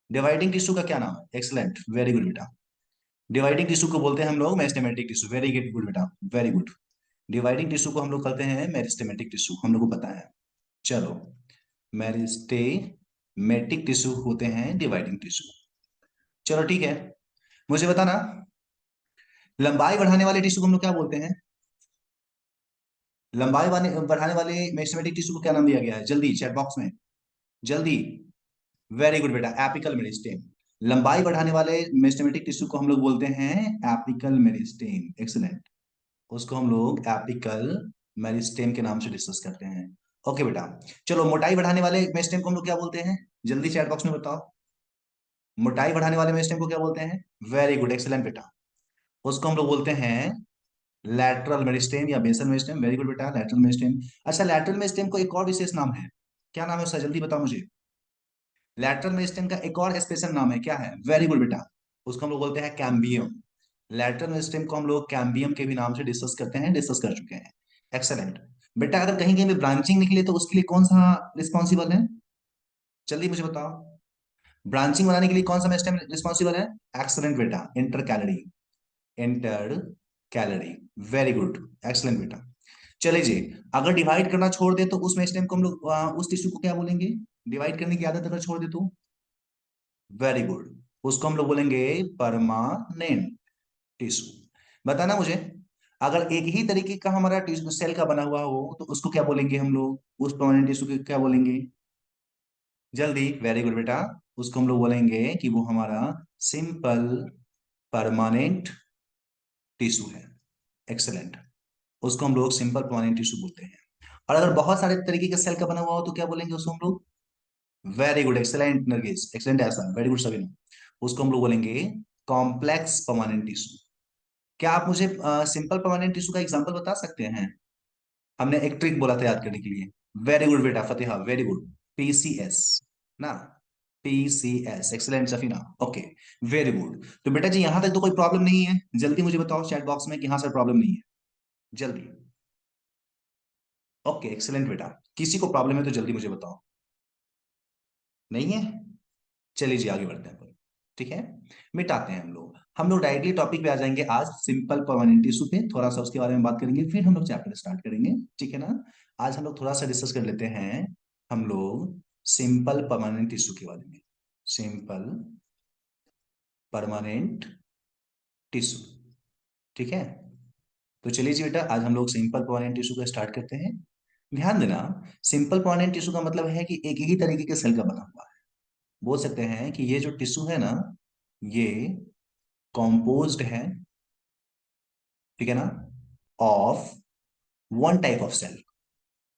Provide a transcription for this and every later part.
Dividing tissue का क्या नाम है? एक्सलेंट, वेरी गुड बेटा। डिवाइडिंग टिश्यू को बोलते हैं हम लोग मेरिस्टेमेटिक टिश्यू, वेरी गुड बेटा, वेरी गुड। डिवाइडिंग टिश्यू को हम लोग कहते हैं मेरिस्टेमेटिक टिश्यू, हम लोग को पता है। चलो, मेरिस्टेमेटिक टिश्यू होते हैं डिवाइडिंग टिश्यू। चलो ठीक है, मुझे बताना, लंबाई बढ़ाने वाले टिश्यू को हम लोग क्या बोलते हैं? बढ़ाने वाले मेरिस्टेमेटिक टिश्यू को क्या नाम दिया गया है? जल्दी चैट बॉक्स में, जल्दी। वेरी गुड बेटा, एपिकल मेरिस्टेम। लंबाई बढ़ाने वाले मेरिस्टेमेटिक टिश्यू को हम लोग बोलते हैं एपिकल मेरिस्टेम, एक्सीलेंट। उसको हम लोग एपिकल मेरिस्टेम के नाम से डिस्कस करते हैं। ओके बेटा। चलो, मोटाई बढ़ाने वाले मेरिस्टेम को हम लोग क्या बोलते हैं? जल्दी चैट बॉक्स में बताओ, मोटाई बढ़ाने वाले मेरिस्टेम को क्या बोलते हैं? वेरी गुड, एक्सीलेंट बेटा। उसको हम लोग बोलते हैं लैटरल मेरिस्टेम या बेसल मेरिस्टेम, वेरी गुड बेटा, लैटरल मेरिस्टेम। अच्छा, लैटरल मेरिस्टेम को एक और विशेष नाम है, क्या नाम है उसका? जल्दी बताओ मुझे। लैटरल मेरिस्टेम का एक और स्पेशल नाम है, क्या है? वेरी गुड बेटा, उसको हम लोग बोलते हैं कैम्बियम। लैटरल मेरिस्टेम को हम लोग कैम्बियम के भी नाम से डिस्कस करते हैं, डिस्कस कर चुके हैं। एक्सेलेंट बेटा। अगर कहीं कहीं भी ब्रांचिंग निकले तो उसके लिए कौन सा रिस्पॉन्सिबल है? जल्दी मुझे बताओ, ब्रांचिंग बनाने के लिए कौन सा मेरिस्टेम रिस्पॉन्सिबल है? एक्सेलेंट बेटा, inter calorie, inter calorie, very good, excellent बेटा। चलिए जी, अगर डिवाइड करना छोड़ दे तो उस मेरिस्टेम को हम लोग उस टिश्यू को क्या बोलेंगे? डिवाइड करने की आदत अगर छोड़ दे तो? वेरी गुड, उसको हम लोग बोलेंगे परमानेंट टिश्यू। बताना मुझे, अगर एक ही तरीके का हमारा टिश्यू सेल का बना हुआ हो तो उसको क्या बोलेंगे हम लोग? उस परमानेंट टिश्यू को क्या बोलेंगे? जल्दी, वेरी गुड बेटा, उसको हम लोग बोलेंगे कि वो हमारा सिंपल परमानेंट टिश्यू है। एक्सेलेंट, उसको हम लोग सिंपल परमानेंट टिश्यू बोलते हैं। और अगर बहुत सारे तरीके के सेल का बना हुआ हो तो क्या बोलेंगे उसको हम लोग? Very good, excellent Nargis, excellent ऐसा, वेरी गुड सभी। उसको हम लोग बोलेंगे कॉम्प्लेक्स परमानेंट टिश्यू। क्या आप मुझे सिंपल परमानेंट टिश्यू का एग्जांपल बता सकते हैं? हमने एक ट्रिक बोला था याद करने के लिए। वेरी गुड बेटा फतेहा, वेरी गुड। पीसीएस ना, PCS, excellent Safina, okay, very good. तो बेटा जी, यहां तक तो कोई प्रॉब्लम नहीं है? जल्दी मुझे बताओ चैट बॉक्स में कि हाँ सर प्रॉब्लम नहीं है, जल्दी। ओके, एक्सेलेंट बेटा। किसी को प्रॉब्लम है तो जल्दी मुझे बताओ। नहीं है? चलिए जी, आगे बढ़ते हैं फिर। ठीक है, मिटाते हैं हम लोग डायरेक्टली टॉपिक पे आ जाएंगे आज, सिंपल परमानेंट टिश्यू पे थोड़ा सा उसके बारे में बात करेंगे, फिर हम लोग चैप्टर स्टार्ट करेंगे। ठीक है ना? आज हम लोग थोड़ा सा डिस्कस कर लेते हैं हम लोग सिंपल परमानेंट टिश्यू के बारे में। सिंपल परमानेंट टिश्यू, ठीक है? तो चलिए जी बेटा, आज हम लोग सिंपल परमानेंट टिश्यू का स्टार्ट करते हैं। ध्यान देना, सिंपल परमानेंट टिश्यू का मतलब है कि एक ही तरीके के सेल का बना हुआ है। बोल सकते हैं कि ये जो टिश्यू है ना, ये कॉम्पोज्ड है, ठीक है ना, of one type of cell,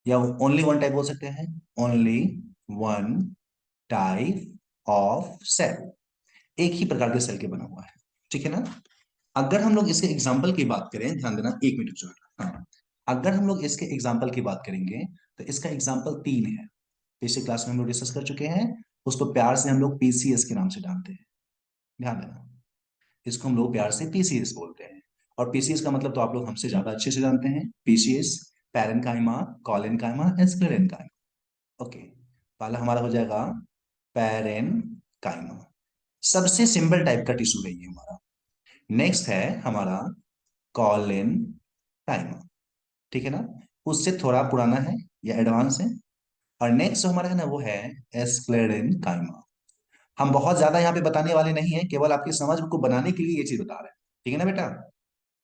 या ओनली वन टाइप बोल सकते हैं, only one type of cell, एक ही प्रकार के सेल के बना हुआ है। ठीक है ना? अगर हम लोग इसके एग्जाम्पल की बात करें, ध्यान देना, एक मिनट जो है, हाँ, अगर हम लोग इसके एग्जाम्पल की बात करेंगे तो इसका एग्जाम्पल 3 है। पिछले क्लास में हम लोग डिस्कस कर चुके हैं, उसको प्यार से हम लोग पीसीएस के नाम से जानते हैं। ध्यान देना, इसको हम लोग प्यार से पीसीएस बोलते हैं। और पीसीएस का मतलब तो आप लोग हमसे ज्यादा अच्छे से जानते हैं, PCS parenchyma, collenchyma, sclerenchyma. Okay, पहला हमारा हो जाएगा पैरेन्काइमा, सबसे सिंपल टाइप का टिश्यू है ये हमारा। नेक्स्ट है हमारा कॉलेनकाइमा, ठीक है ना, उससे थोड़ा पुराना है या एडवांस है। और नेक्स्ट जो हमारा है ना वो है स्क्लेरेनकाइमा। हम बहुत ज्यादा यहाँ पे बताने वाले नहीं है, केवल आपकी समझ को बनाने के लिए ये चीज बता रहे हैं। ठीक है ना बेटा?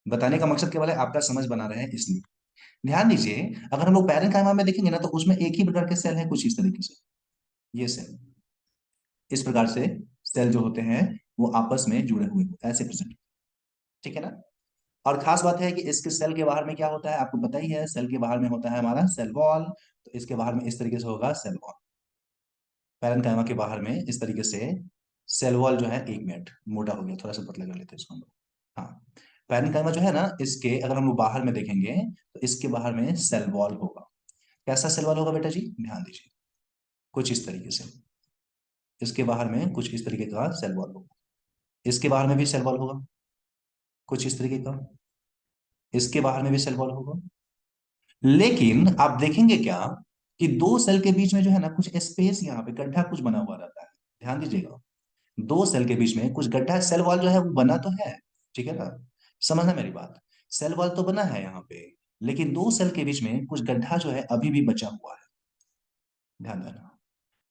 बताने का मकसद केवल है आपका समझ बना रहे हैं, इसलिए ध्यान दीजिए। अगर हम लोग पैरेन्काइमा में देखेंगे ना तो उसमें एक ही प्रकार के सेल है, कुछ इस तरीके से, ये सेल इस प्रकार से, सेल जो होते हैं वो आपस में जुड़े हुए ऐसे प्रेजेंट। ठीक है ना? और खास बात है कि इसके सेल के बाहर में क्या होता है आपको पता ही है, सेल के बाहर में होता है हमारा सेल वॉल। तो इसके बाहर में इस तरीके से होगा सेल वॉल, पैरेन्काइमा के बाहर में इस तरीके से सेल वॉल जो है, एक मिनट मोटा हो गया, थोड़ा सा पतला कर लेते हैं इसको हम लोग। हाँ, पैरेन्काइमा जो है ना, इसके अगर हम लोग बाहर में देखेंगे तो इसके बाहर में सेल वॉल होगा। कैसा सेल वॉल होगा बेटा जी? ध्यान दीजिए, कुछ इस तरीके से, इसके बाहर में कुछ इस तरीके का सेल वॉल होगा, इसके बाहर में भी सेल वॉल होगा कुछ इस तरीके का, इसके बाहर में भी सेल वॉल होगा। लेकिन आप देखेंगे क्या कि दो सेल के बीच में जो है ना कुछ स्पेस, यहाँ पे गड्ढा कुछ बना हुआ रहता है। ध्यान दीजिएगा, दो सेल के बीच में कुछ गड्ढा, सेल वॉल जो है वो बना तो है, ठीक है ना, समझना मेरी बात, सेल वॉल तो बना है यहाँ पे, लेकिन दो सेल के बीच में कुछ गड्ढा जो है अभी भी बचा हुआ है। ध्यान देना,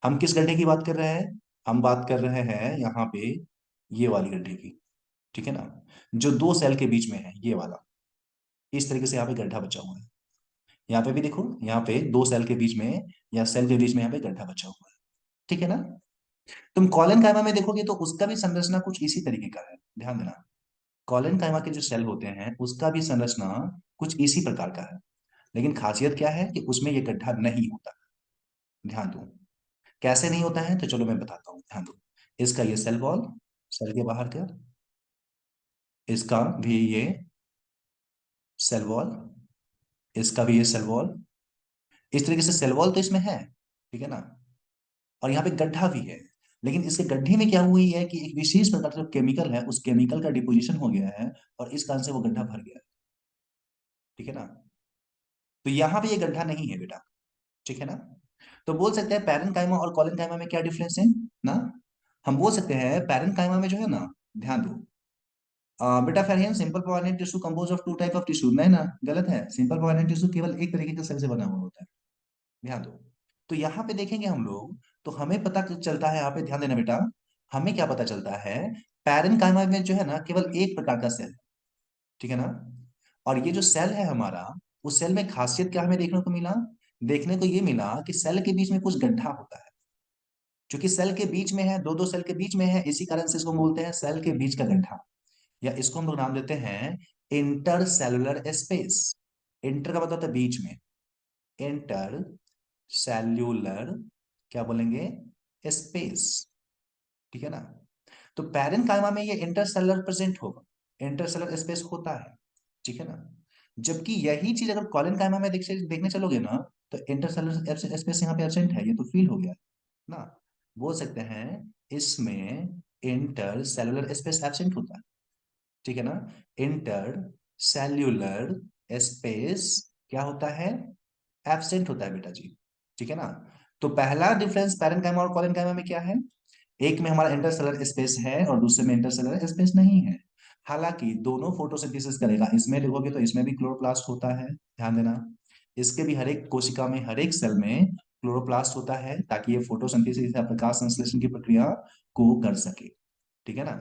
हम किस गड्ढे की बात कर रहे हैं, हम बात कर रहे हैं यहाँ पे ये वाली गड्ढे की, ठीक है ना, जो दो सेल के बीच में है ये वाला, इस तरीके से यहाँ पे गड्ढा बचा हुआ है। यहाँ पे भी देखो, यहाँ पे दो सेल के बीच में या सेल के बीच में यहाँ पे गड्ढा बचा हुआ है, ठीक है ना। तुम कॉलन कायमा में देखोगे तो उसका भी संरचना कुछ इसी तरीके का है, ध्यान देना, कॉलन कायमा के जो सेल होते हैं उसका भी संरचना कुछ इसी प्रकार का है, लेकिन खासियत क्या है कि उसमें ये गड्ढा नहीं होता। ध्यान दो, कैसे नहीं होता है तो चलो मैं बताता हूँ, ध्यान दो, इसका ये सेल वॉल, सेल के बाहर का, इसका भी ये सेल वॉल, इसका भी ये सेल वॉल, इस तरीके से सेल वॉल तो इसमें है, ठीक है ना, और यहाँ पे गड्ढा भी है, लेकिन इसके गड्ढे में क्या हुई है कि एक विशेष प्रकार का जो केमिकल है उस केमिकल का डिपोजिशन हो गया है और इस कारण से वो गड्ढा भर गया है, ठीक है ना। तो यहाँ पे ये गड्ढा नहीं है बेटा, ठीक है ना। तो बोल सकते हैं पैरेनकाइमा और कोलेनकाइमा में क्या डिफरेंस है ना, हम बोल सकते हैं पैरेनकाइमा में जो है ना, ध्यान दो, बेटा फेरियन simple pointed tissue compose of two type of tissue, नहीं ना, गलत है, सिंपल पॉइंटेड टिश्यू केवल एक तरीके के सेल से बना हुआ होता है, ध्यान दो। तो यहाँ पे देखेंगे हम लोग तो हमें पता चलता है, यहाँ पे ध्यान देना बेटा, हमें क्या पता चलता है, पैरेनकाइमा में जो है ना केवल एक प्रकार का सेल है, ठीक है ना, और ये जो सेल है हमारा, उस सेल में खासियत क्या हमें देखने को मिला, देखने को ये मिला कि सेल के बीच में कुछ गड्ढा होता है, क्योंकि सेल के बीच में है, दो दो सेल के बीच में है, इसी कारण से इसको बोलते हैं सेल के बीच का गड्ढा, या इसको हम लोग नाम देते हैं इंटर सेलुलर स्पेस। इंटर का मतलब होता है बीच में, इंटर सेल्यूलर, क्या बोलेंगे, स्पेस, ठीक है ना। तो पैरेनकाइमा में ये इंटरसेलुलर प्रेजेंट होगा, इंटरसेलुलर स्पेस होता है, ठीक है ना, जबकि यही चीज अगर कॉलेनकाइमा में देखने चलोगे ना, तो इंटरसेलुलर स्पेस यहाँ पे एब्सेंट है, ये तो फील हो गया ना, बोल सकते हैं इसमें इंटर सेलुलर स्पेस एब्सेंट होता है, ठीक है ना, इंटर सेल्यूलर स्पेस क्या होता है, एब्सेंट होता है बेटा जी, ठीक है ना। तो पहला डिफरेंस पैरेनकाइमा और कोलेनकाइमा में क्या है, एक में हमारा इंटरसेलुलर स्पेस है और दूसरे में इंटरसेलुलर स्पेस नहीं है, हालांकि दोनों फोटोसिंथेसिस करेगा, इसमें देखोगे तो इसमें भी क्लोरोप्लास्ट होता है, ध्यान देना, इसके भी हर एक कोशिका में हर एक सेल में क्लोरोप्लास्ट होता है ताकि ये फोटोसिंथेसिस या प्रकाश संश्लेषण की प्रक्रिया को कर सके, ठीक है ना।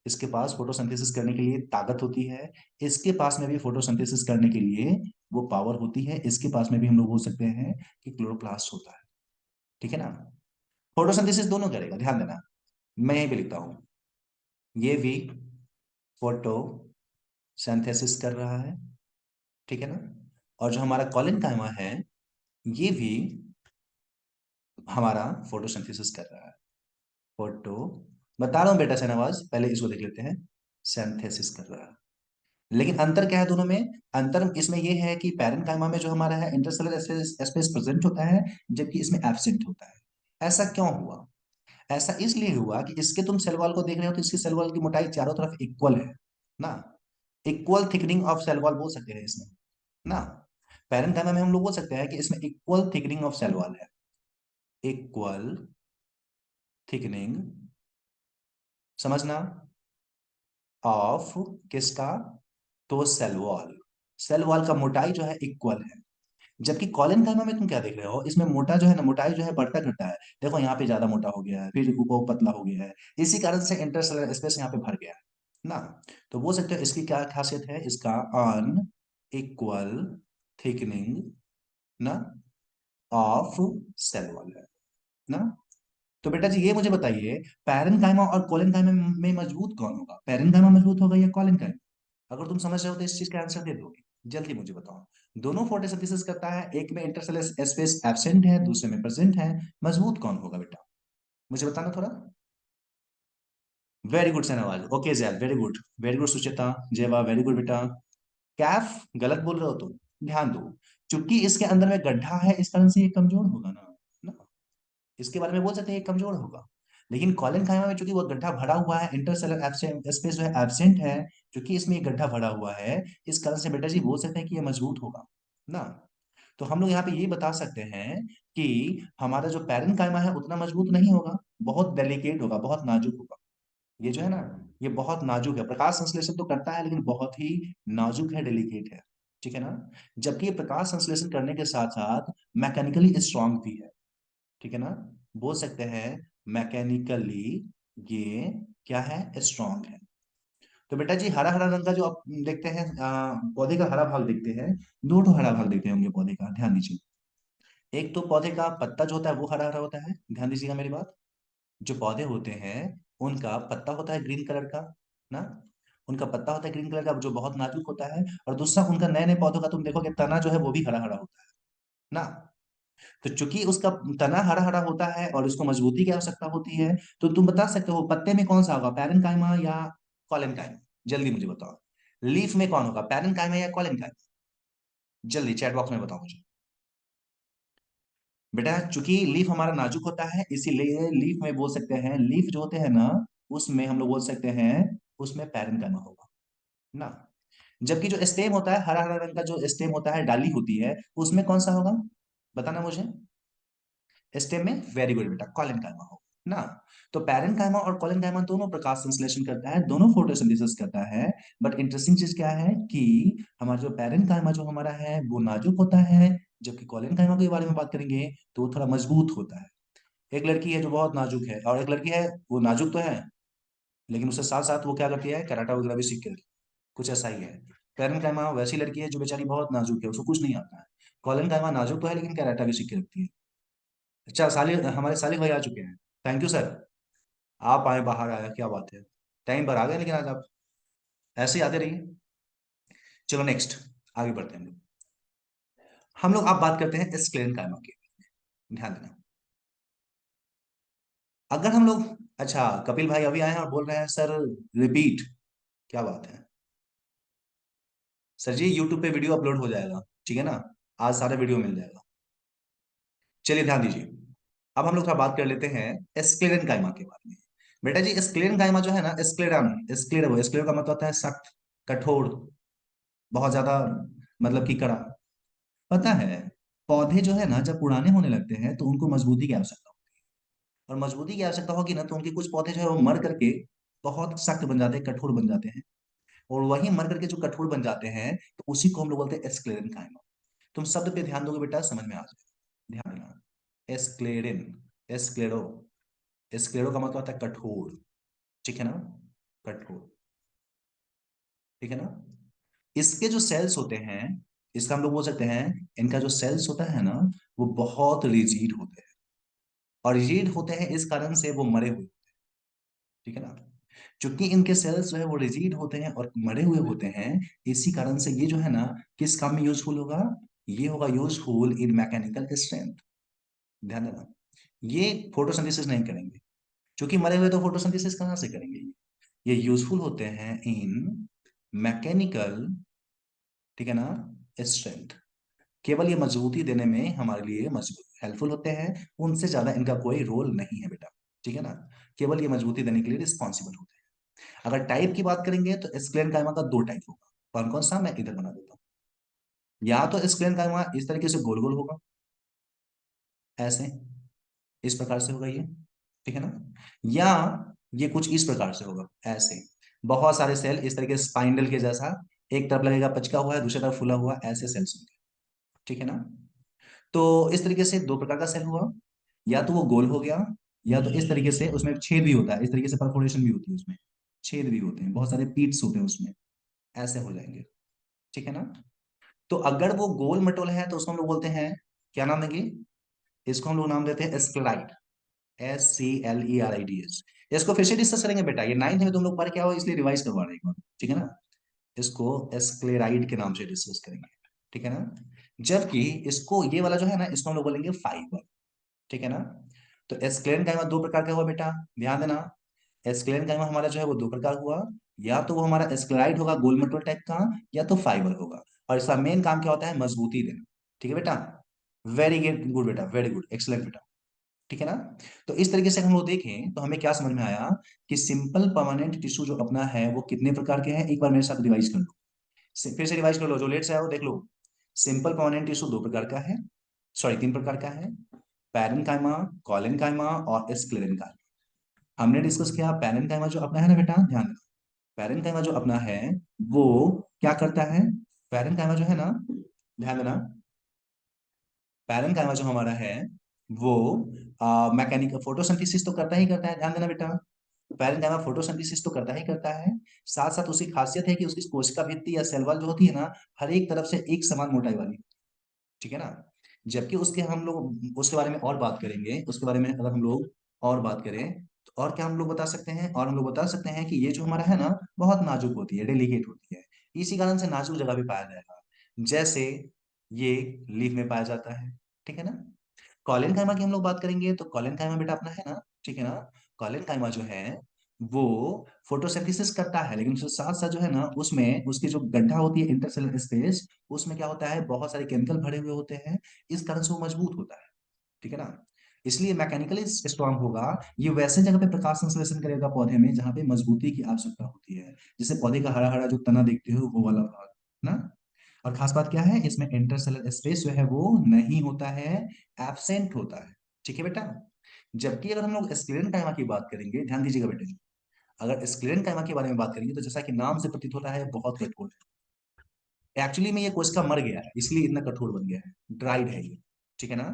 इसके पास फोटोसिंथेसिस करने के लिए ताकत होती है, इसके पास में भी फोटोसिंथेसिस करने के लिए वो पावर होती है, इसके पास में भी हम लोग बोल सकते हैं कि क्लोरोप्लास्ट होता है, ठीक है ना। फोटोसिंथेसिस दोनों करेगा, ध्यान देना, मैं यहीं पे लिखता हूं, ये भी फोटो सिंथेसिस कर रहा है, ठीक है ना, और जो हमारा कॉलिनकाइमा है ये भी हमारा फोटोसिंथेसिस कर रहा है, फोटो, बता रहा हूं बेटा शहनवाज, पहले इसको देख लेते हैं, सिंथेसिस कर रहा है, लेकिन अंतर क्या है दोनों में, अंतर इसमें यह है कि पैरेनकाइमा में जो हमारा है इंटरसेलुलर स्पेस प्रेजेंट होता है, जबकि इसमें एब्सेंट होता है। ऐसा क्यों हुआ, ऐसा इसलिए हुआ कि इसके तुम सेल वॉल को देख रहे हो तो इसकी सेल वॉल की मोटाई चारों तरफ इक्वल है ना, equal thickening of cell wall बोल सकते हैं इसमें ना, पैरेनकाइमा में हम लोग बोल सकते हैं कि इसमें equal thickening of cell wall है, इक्वल थिकनिंग, समझना, ऑफ किसका, तो सेल वॉल का मोटाई जो है इक्वल है, जबकि कॉलिनकाइमा में तुम क्या देख रहे हो, इसमें मोटा जो है ना, मोटाई जो है बढ़ता घटता है, देखो यहाँ पे ज्यादा मोटा हो गया है, फिर वो पतला हो गया है, इसी कारण से इंटरसेलुलर स्पेस यहाँ पे भर गया है ना। तो बोल सकते हो इसकी क्या खासियत है, इसका अन इक्वल थिकनिंग ना ऑफ सेल वॉल है ना। तो बेटा जी ये मुझे बताइए, पैरेनकाइमा और कोलेनकाइमा में मजबूत कौन होगा, पैरेनकाइमा मजबूत होगा या कोलेनकाइमा, अगर तुम समझ रहे हो तो इस चीज का आंसर दे दोगे, जल्दी मुझे बताओ। दोनों फोटोसिंथेसिस करता है, एक में इंटरसेलुलर स्पेस एब्सेंट है, दूसरे में प्रेजेंट है, मजबूत कौन होगा बेटा, मुझे बताना थोड़ा। वेरी गुड सनवाज, ओके जैल, वेरी गुड सुचेता, जेवा, वेरी गुड बेटा। कैफ गलत बोल रहे हो तुम, ध्यान दो, चूंकि इसके अंदर में गड्ढा है इस कारण से ये कमजोर होगा ना, इसके बारे में बोल सकते हैं ये कमजोर होगा, लेकिन कॉलन काइमा में चूंकि वो गड्ढा भरा हुआ है, इंटरसेलर स्पेस जो है एब्सेंट है, क्योंकि इसमें ये गड्ढा भरा हुआ है, इस कारण से बेटा जी बोल सकते हैं कि ये मजबूत होगा ना। तो हम लोग यहाँ पे ये बता सकते हैं कि हमारा जो पैरेनकाइमा है उतना मजबूत नहीं होगा, बहुत डेलिकेट होगा, बहुत नाजुक होगा, ये जो है ना, ये बहुत नाजुक है। प्रकाश संश्लेषण तो करता है लेकिन बहुत ही नाजुक है, डेलिकेट है, ठीक है ना। जबकि ये प्रकाश संश्लेषण करने के साथ साथ मैकेनिकली स्ट्रांग भी है, ठीक है ना। बोल सकते हैं मैकेनिकली ये क्या है, स्ट्रांग है। तो बेटा जी हरा हरा रंग का जो आप देखते हैं, पौधे का हरा भाग देखते हैं, दो तो हरा भाग देखते होंगे पौधे का, ध्यान दीजिए। एक तो पौधे का पत्ता जो होता है वो हरा हरा होता है, ध्यान दीजिएगा मेरी बात। जो पौधे होते हैं उनका पत्ता होता है ग्रीन कलर का ना, उनका पत्ता होता है ग्रीन कलर का जो बहुत नाजुक होता है। और दूसरा उनका नए नए पौधों का तुम देखोगे तना जो है वो भी हरा हरा होता है ना। तो चूंकि उसका तना हरा हरा होता है और उसको मजबूती की आवश्यकता होती है, तो तुम बता सकते हो पत्ते में कौन सा होगा, पैरेनकाइमा या कॉलेनकाइमा? जल्दी मुझे बताओ, लीफ में कौन होगा, पैरेनकाइमा या कॉलेनकाइमा? जल्दी चैट बॉक्स में बताओ मुझे। बेटा चूंकि लीफ हमारा नाजुक होता है इसीलिए लीफ में बोल सकते हैं, लीफ जो होते हैं ना उसमें हम लोग बोल सकते हैं उसमें पैरेनकाइमा होगा ना। जबकि जो स्टेम होता है, हरा हरा रंग का जो स्टेम होता है, डाली होती है, उसमें कौन सा होगा, बताना मुझे। स्टेम में, वेरी गुड बेटा, कॉलेनकाइमा होगा ना। तो पैरेनकाइमा और कॉलेनकाइमा दोनों प्रकाश संश्लेषण करता है, दोनों फोटोसिंथेसिस करता है। बट इंटरेस्टिंग चीज क्या है कि हमारा जो पैरेनकाइमा जो हमारा है वो नाजुक होता है, जबकि कॉलेनकाइमा के बारे में बात करेंगे तो वो थोड़ा मजबूत होता है। एक लड़की है जो बहुत नाजुक है और एक लड़की है वो नाजुक तो है लेकिन उसके साथ साथ वो क्या करती है, कराटा वगैरह भी सीख के रखती है। कुछ ऐसा ही है। पेरन कायमा वैसी लड़की है जो बेचारी बहुत नाजुक है, उसको कुछ नहीं आता है। कॉलन कायमा नाजुक तो है लेकिन कराटा भी सीख के रखती है। अच्छा सालिक, हमारे सालिक भाई आ चुके हैं। Thank you sir. आप आए, बाहर आया, क्या बात है। टाइम पर आ गए लेकिन आज आप, ऐसे ही आते रहिए। चलो नेक्स्ट, आगे बढ़ते हैं हम लोग आप बात करते हैं स्क्लेरन कायमा की। ध्यान देना, अगर हम लोग, अच्छा कपिल भाई अभी आए हैं और बोल रहे हैं सर रिपीट, क्या बात है। सर जी यूट्यूब पे वीडियो अपलोड हो जाएगा, ठीक है ना, आज सारा वीडियो मिल जाएगा। चलिए ध्यान दीजिए, अब हम लोग थोड़ा बात कर लेते हैं स्क्लेरन काइमा के बारे में। बेटा जी स्क्लेरन काइमा जो है ना, स्क्लेरन, स्क्लेरो का मतलब होता है सख्त, कठोर, बहुत ज्यादा, मतलब कि कड़ा। पता है, पौधे जो है ना जब पुराने होने लगते हैं तो उनको मजबूती की आवश्यकता होती है, और मजबूती की आवश्यकता होगी ना तो उनके कुछ पौधे जो है वो मर करके बहुत सख्त बन जाते हैं, कठोर बन जाते हैं। और वही मर करके जो कठोर बन जाते हैं तो उसी को हम लोग बोलते हैं स्क्लेरन काइमा। तुम शब्द पे ध्यान दोगे बेटा समझ में आ जाएगा, ध्यान देना। एस्क्लेरिन, एस्क्लेरो, एस्क्लेरो का मतलब होता है कठोर, ठीक है ना, कठोर, ठीक है ना। इसके जो सेल्स होते हैं, इसका हम लोग बोल सकते हैं, इनका जो सेल्स होता है ना वो बहुत रिजिड होते हैं। और रिजिड होते हैं इस कारण से वो मरे हुए, ठीक है ना। क्योंकि इनके सेल्स जो है वो रिजिड होते हैं और मरे हुए होते हैं, इसी कारण से ये जो है ना किस काम में यूजफुल होगा, ये होगा यूजफुल इन मैकेनिकल स्ट्रेंथ। ध्यान देना, ये फोटोसिंथेसिस नहीं करेंगे, क्योंकि मरे हुए तो फोटोसिंथेसिस कहाँ से करेंगे। ये यूजफुल होते हैं इन मैकेनिकल, ठीक है ना, स्ट्रेंथ। केवल ये मजबूती देने में हमारे लिए मजबूत हेल्पफुल होते हैं, उनसे ज्यादा इनका कोई रोल नहीं है बेटा, ठीक है ना। केवल ये मजबूती देने के लिए रिस्पॉन्सिबल होते हैं। अगर टाइप की बात करेंगे तो स्क्लेरन काइमा का दो टाइप होगा। कौन कौन सा, मैं इधर बना देता हूँ। या तो स्क्लेरन काइमा इस तरीके से गोल गोल होगा, ऐसे, इस प्रकार से होगा ये, ठीक है ना। या ये कुछ इस प्रकार से होगा, ऐसे, बहुत सारे सेल इस तरीके से स्पाइंडल के जैसा, एक तरफ लगेगा पचका हुआ है दूसरी तरफ फूला हुआ, ऐसे सेल्स होंगे, ठीक है ना। तो इस तरीके से दो प्रकार का सेल हुआ, या तो वो गोल हो गया, या तो इस तरीके से उसमें छेद भी होता है, इस तरीके से परफोरेशन भी होती है उसमें, छेद भी होते हैं, बहुत सारे पीट्स होते हैं उसमें, ऐसे हो जाएंगे, ठीक है ना। तो अगर वो गोल मटोल है तो उसको हम लोग बोलते हैं, क्या नाम देंगे, इसको हम लोग नाम देते हैं स्क्लेराइड, SCLERIDS। इसको फिर से डिस्कस करेंगे बेटा, ये नाइन्थ में तुम लोग पढ़ के आओ इसलिए रिवाइज करवा रहे हैं, ठीक है ना। इसको स्क्लेराइड के नाम से डिस्कस करेंगे, ठीक है ना। जबकि इसको, ये वाला जो है ना इसको हम लोग बोलेंगे फाइबर, ठीक है ना। तो स्क्लेरन काइमा दो प्रकार का हुआ बेटा, ध्यान देना। स्क्लेरन काइमा हमारा जो है वो दो प्रकार हुआ, या तो वो हमारा स्क्लेराइड होगा गोल मटोल टाइप का, या तो फाइबर होगा। और इसका मेन काम क्या होता है, मजबूती देना, ठीक है बेटा। वेरी गुड बेटा, वेरी गुड, एक्सलेंट बेटा, ठीक है ना। तो इस तरीके से हम लोग देखें तो हमें क्या समझ में आया कि सिंपल परमानेंट टिश्यू जो अपना है वो कितने प्रकार के हैं, एक बार मेरे साथ रिवाइज कर लो, फिर से रिवाइज कर लो, जो लेट से आया वो देख लो। सिंपल परमानेंट टिश्यू दो प्रकार का है, सॉरी तीन प्रकार का है, पैरेन्काइमा, कॉलेनकाइमा और स्क्लेरेन्काइमा। हमने डिस्कस किया पैरेन्काइमा जो अपना है ना बेटा, ध्यान देना, पैरेन्काइमा जो अपना है वो क्या करता है, पैरेन्काइमा जो है ना, ध्यान देना, पैरेन्काइमा जो हमारा है वो मैकेनिकल फोटोसिंथेसिस तो करता ही करता है, ध्यान देना बेटा, पैरेन्काइमा फोटोसिंथेसिस तो करता ही करता है, साथ साथ उसकी खासियत है कि उसकी कोशिका भित्ति या सेल वॉल जो होती है ना, हर एक तरफ से एक समान मोटाई वाली, ठीक है ना। जबकि उसके हम लोग उसके बारे में और बात करेंगे, उसके बारे में अगर हम लोग और बात करें तो और क्या हम लोग बता सकते हैं, और हम लोग बता सकते हैं कि ये जो हमारा है ना बहुत नाजुक होती है, डेलिकेट होती है, इसी कारण से नाजुक जगह पे पाया जाएगा, जैसे ये लीफ में पाया जाता है, ठीक है ना। कॉलिन काइमा की हम लोग बात करेंगे तो कॉलिन काइमा बेटा अपना है ना, ठीक है ना, कॉलिन काइमा जो है वो फोटोसिंथेसिस करता है, लेकिन उसके साथ साथ जो है ना उसमें उसकी जो गड्ढा होती है इंटरसेलुलर स्पेस, उसमें क्या होता है बहुत सारे केमिकल भरे हुए होते हैं, इस कारण से वो मजबूत होता है, ठीक है ना। इसलिए मैकेनिकली स्ट्रांग होगा, ये वैसे जगह पे प्रकाश संश्लेषण करेगा पौधे में जहां पे मजबूती की आवश्यकता होती है, जैसे पौधे का हरा हरा जो तना देखते हो वो वाला भाग ना। और खास बात क्या है, इसमें इंटरसेलर स्पेस जो है वो नहीं होता है, एब्सेंट होता है, ठीक है बेटा। जबकि अगर हम लोग स्क्लेरन काइमा की बात करेंगे, ध्यान दीजिएगा बेटे, अगर स्क्लेरन काइमा के बारे में बात करेंगे तो जैसा कि नाम से प्रतीत होता है बहुत कठोर है, एक्चुअली में ये कोशिका मर गया है इसलिए इतना कठोर बन गया है, ड्राइड है ये, ठीक है ना।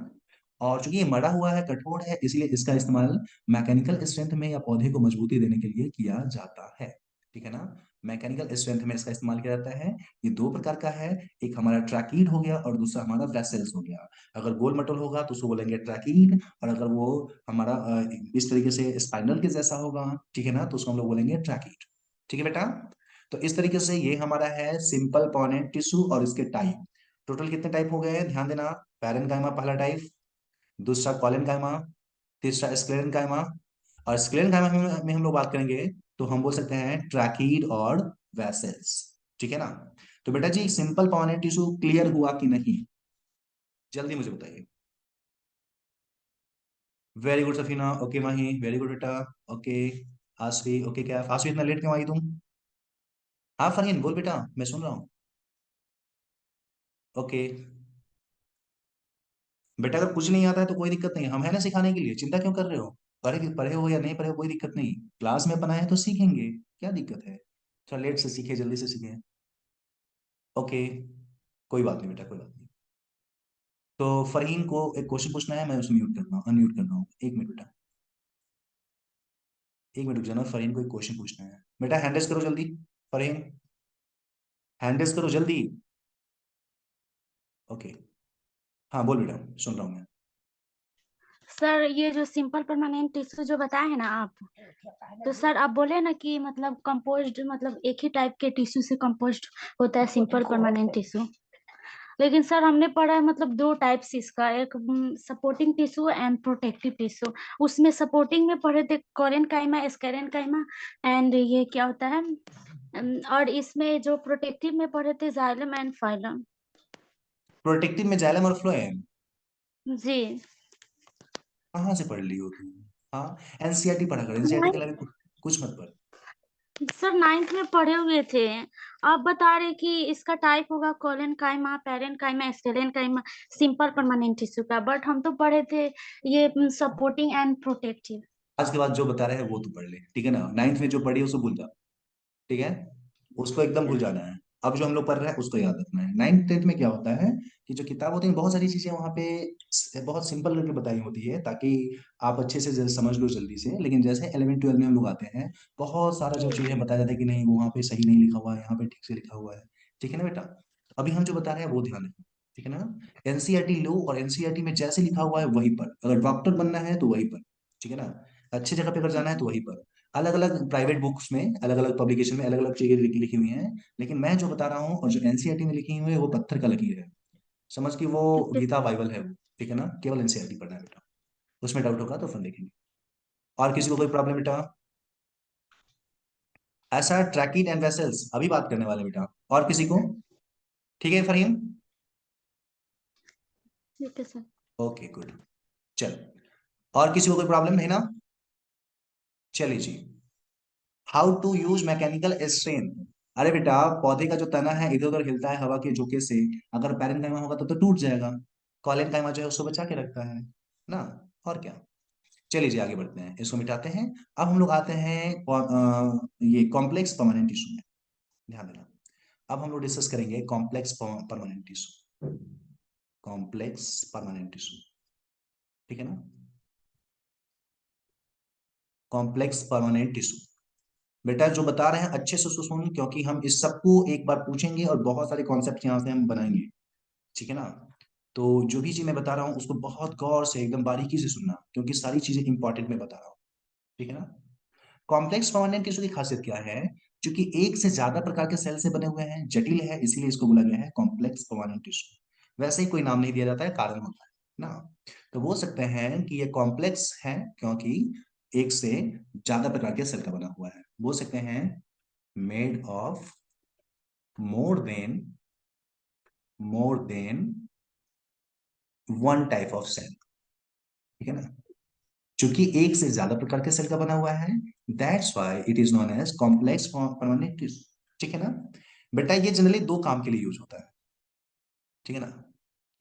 और चूंकि ये मरा हुआ है, कठोर है, इसलिए इसका इस्तेमाल मैकेनिकल स्ट्रेंथ में या पौधे को मजबूती देने के लिए किया जाता है, ठीक है ना। मैकेनिकल स्ट्रेंथ में इसका इस्तेमाल किया जाता है। ये दो प्रकार का है, एक हमारा ट्रैकीड हो गया और दूसरा हमारा वेसेल्स हो गया। अगर गोल मटोल होगा तो उसको बोलेंगे ट्रैकीड, और अगर वो हमारा इस तरीके से स्पाइनल के जैसा होगा, ठीक है ना, तो उसको हम लोग बोलेंगे ट्रैकीड, ठीक है बेटा। तो इस तरीके से ये हमारा है सिंपल पोनेंट टिश्यू और इसके टाइप, टोटल कितने टाइप हो गए हैं ध्यान देना, पैरेन्काइमा पहला टाइप, दूसरा कॉलेनकाइमा, तीसरा स्क्लेरेनकाइमा, और स्क्लेरेनकाइमा में हम लोग बात करेंगे तो हम बोल सकते हैं ट्रैकीड और वैसेल्स, ठीक है ना। तो बेटा जी सिंपल पोनेंट टिश्यू क्लियर हुआ कि नहीं, जल्दी मुझे बताइए। वेरी गुड सफीना, ओके माही, वेरी गुड बेटा, ओके। आसवी, ओके, क्या आसवी इतना लेट क्यों आई तुम? हाँ फरहीन बोल बेटा, मैं सुन रहा हूँ। ओके बेटा, अगर कुछ नहीं आता है तो कोई दिक्कत नहीं, हम है ना सिखाने के लिए, चिंता क्यों कर रहे हो? पढ़े पढ़े हो या नहीं पढ़े हो कोई दिक्कत नहीं, क्लास में बनाए तो सीखेंगे, क्या दिक्कत है। थोड़ा लेट से सीखे, जल्दी से सीखे। ओके, कोई बात नहीं बेटा, कोई बात नहीं। तो फरहीन को एक क्वेश्चन पूछना है, मैं उसे म्यूट कर रहा हूँ, अनम्यूट कर रहा हूँ, एक मिनट बेटा, एक मिनट रुक जाना, फरहीन को एक क्वेश्चन पूछना है बेटा, हैंड रेस करो जल्दी। फरहीन, हैंड रेस करो जल्दी। ओके, हाँ बोल बेटा, सुन रहा हूँ मैं। सर ये जो सिंपल परमानेंट टिश्यू जो बताए हैं ना आप, तो सर आप बोले ना कि मतलब कंपोज्ड, मतलब एक ही टाइप के टिश्यू से कंपोज्ड होता है सिंपल परमानेंट टिश्यू। लेकिन सर हमने पढ़ा है मतलब दो टाइप्स इसका, एक supporting tissue and protective tissue. उसमें सपोर्टिंग में पढ़े थे कोरेन काइमा, स्केरेन काइमा, एंड ये क्या होता है, और इसमें जो प्रोटेक्टिव में पढ़े थे जाइलम एंड फाइलम। प्रोटेक्टिव में जाइलम और फ्लोएम, जी कहाँ से पढ़ ली हो तुम? हाँ, एनसीईआरटी पढ़ा कर, एनसीईआरटी के अलावा कुछ मत पढ़। सर नाइन्थ में पढ़े हुए थे। आप बता रहे कि इसका टाइप होगा collenchyma, parenchyma, sclerenchyma, simple permanent tissue का, बट हम तो पढ़े थे ये सपोर्टिंग एंड प्रोटेक्टिव। आज के बाद जो बता रहे हैं वो तू पढ़ ले, ठीक है ना, नाइन्थ में जो पढ़ी है उसको भूल जा, ठीक है, उसको एकदम भूल जाना है। अब जो हम लोग पढ़ रहे हैं उसको याद रखना है। नाइन्थ टेंथ में क्या होता है कि जो किताब होती है बहुत सारी चीजें वहाँ पे बहुत सिंपल करके बताई होती है ताकि आप अच्छे से समझ लो जल्दी से, लेकिन जैसे 11 12 में हम लोग आते हैं बहुत सारा जो चीजें बताया जाता है कि नहीं वो वहाँ पे सही नहीं लिखा हुआ है, यहाँ पे ठीक से लिखा हुआ है, ठीक है ना बेटा। अभी हम जो बता रहे हैं वो ध्यान रखें, ठीक है ना। एनसीईआरटी लो और एनसीईआरटी में जैसे लिखा हुआ है वही पढ़, अगर डॉक्टर बनना है तो वही पढ़, ठीक है ना। अच्छी जगह पे अगर जाना है तो वही पढ़। अलग अलग प्राइवेट बुक्स में अलग अलग पब्लिकेशन में अलग अलग चीजें लिखी हुई हैं, लेकिन मैं जो बता रहा हूँ और जो एनसीईआरटी में लिखी हुई है वो पत्थर का लकीर है, समझ कि वो ठीक है गीता सर। बाइबल है वो, ठीक है ना, केवल एनसीईआरटी पढ़ना है बेटा। उसमें डाउट होगा तो फिर देखेंगे। और किसी को कोई प्रॉब्लम बेटा? ऐसा ट्रैकिंग एंड वेसल्स अभी बात करने वाले बेटा, और किसी को? ठीक है फरहीन, ठीक है सर। ओके गुड, चल, और किसी को कोई प्रॉब्लम है ना? चलिए जी, how to use mechanical strain. अरे बेटा पौधे का जो तना है इधर उधर हिलता है हवा के झोंके से, अगर पैरेन्काइमा होगा तो टूट जाएगा, कॉलेनकाइमा जो है उसको बचा के रखता है ना, और क्या। चलिए जी आगे बढ़ते हैं, इसको मिटाते हैं। अब हम लोग आते हैं ये कॉम्प्लेक्स परमानेंट टिश्यू में, ध्यान देना। अब हम लोग डिस्कस करेंगे complex permanent tissue, complex permanent tissue, ठीक है ना, कॉम्प्लेक्स परमानेंट टिश्यू। बेटा जो बता रहे हैं अच्छे से उसको सुन, क्योंकि हम इस सबको एक बार पूछेंगे और बहुत सारे कॉन्सेप्ट यहाँ से हम बनाएंगे, ठीक है ना। तो जो भी चीज मैं बता रहा हूँ उसको बहुत गौर से एकदम बारीकी से सुनना, क्योंकि सारी चीजें इंपॉर्टेंट मैं बता रहा हूँ, ठीक है ना। कॉम्प्लेक्स परमानेंट टिश्यू की खासियत क्या है? क्योंकि एक से ज्यादा प्रकार के सेल से बने हुए हैं, जटिल है, इसीलिए इसको बोला गया है कॉम्प्लेक्स परमानेंट टिश्यू। वैसे ही कोई नाम नहीं दिया जाता है, कारण होता है ना। तो बोल सकते हैं कि ये कॉम्प्लेक्स है क्योंकि एक से ज्यादा प्रकार के सेल का बना हुआ है। बोल सकते हैं made of more than one type of cell, ठीक है ना। चूंकि एक से ज्यादा प्रकार के सेल का बना हुआ है, that's why it is known as complex permanent tissue, ठीक है ना। बेटा ये जनरली दो काम के लिए यूज होता है, ठीक है ना।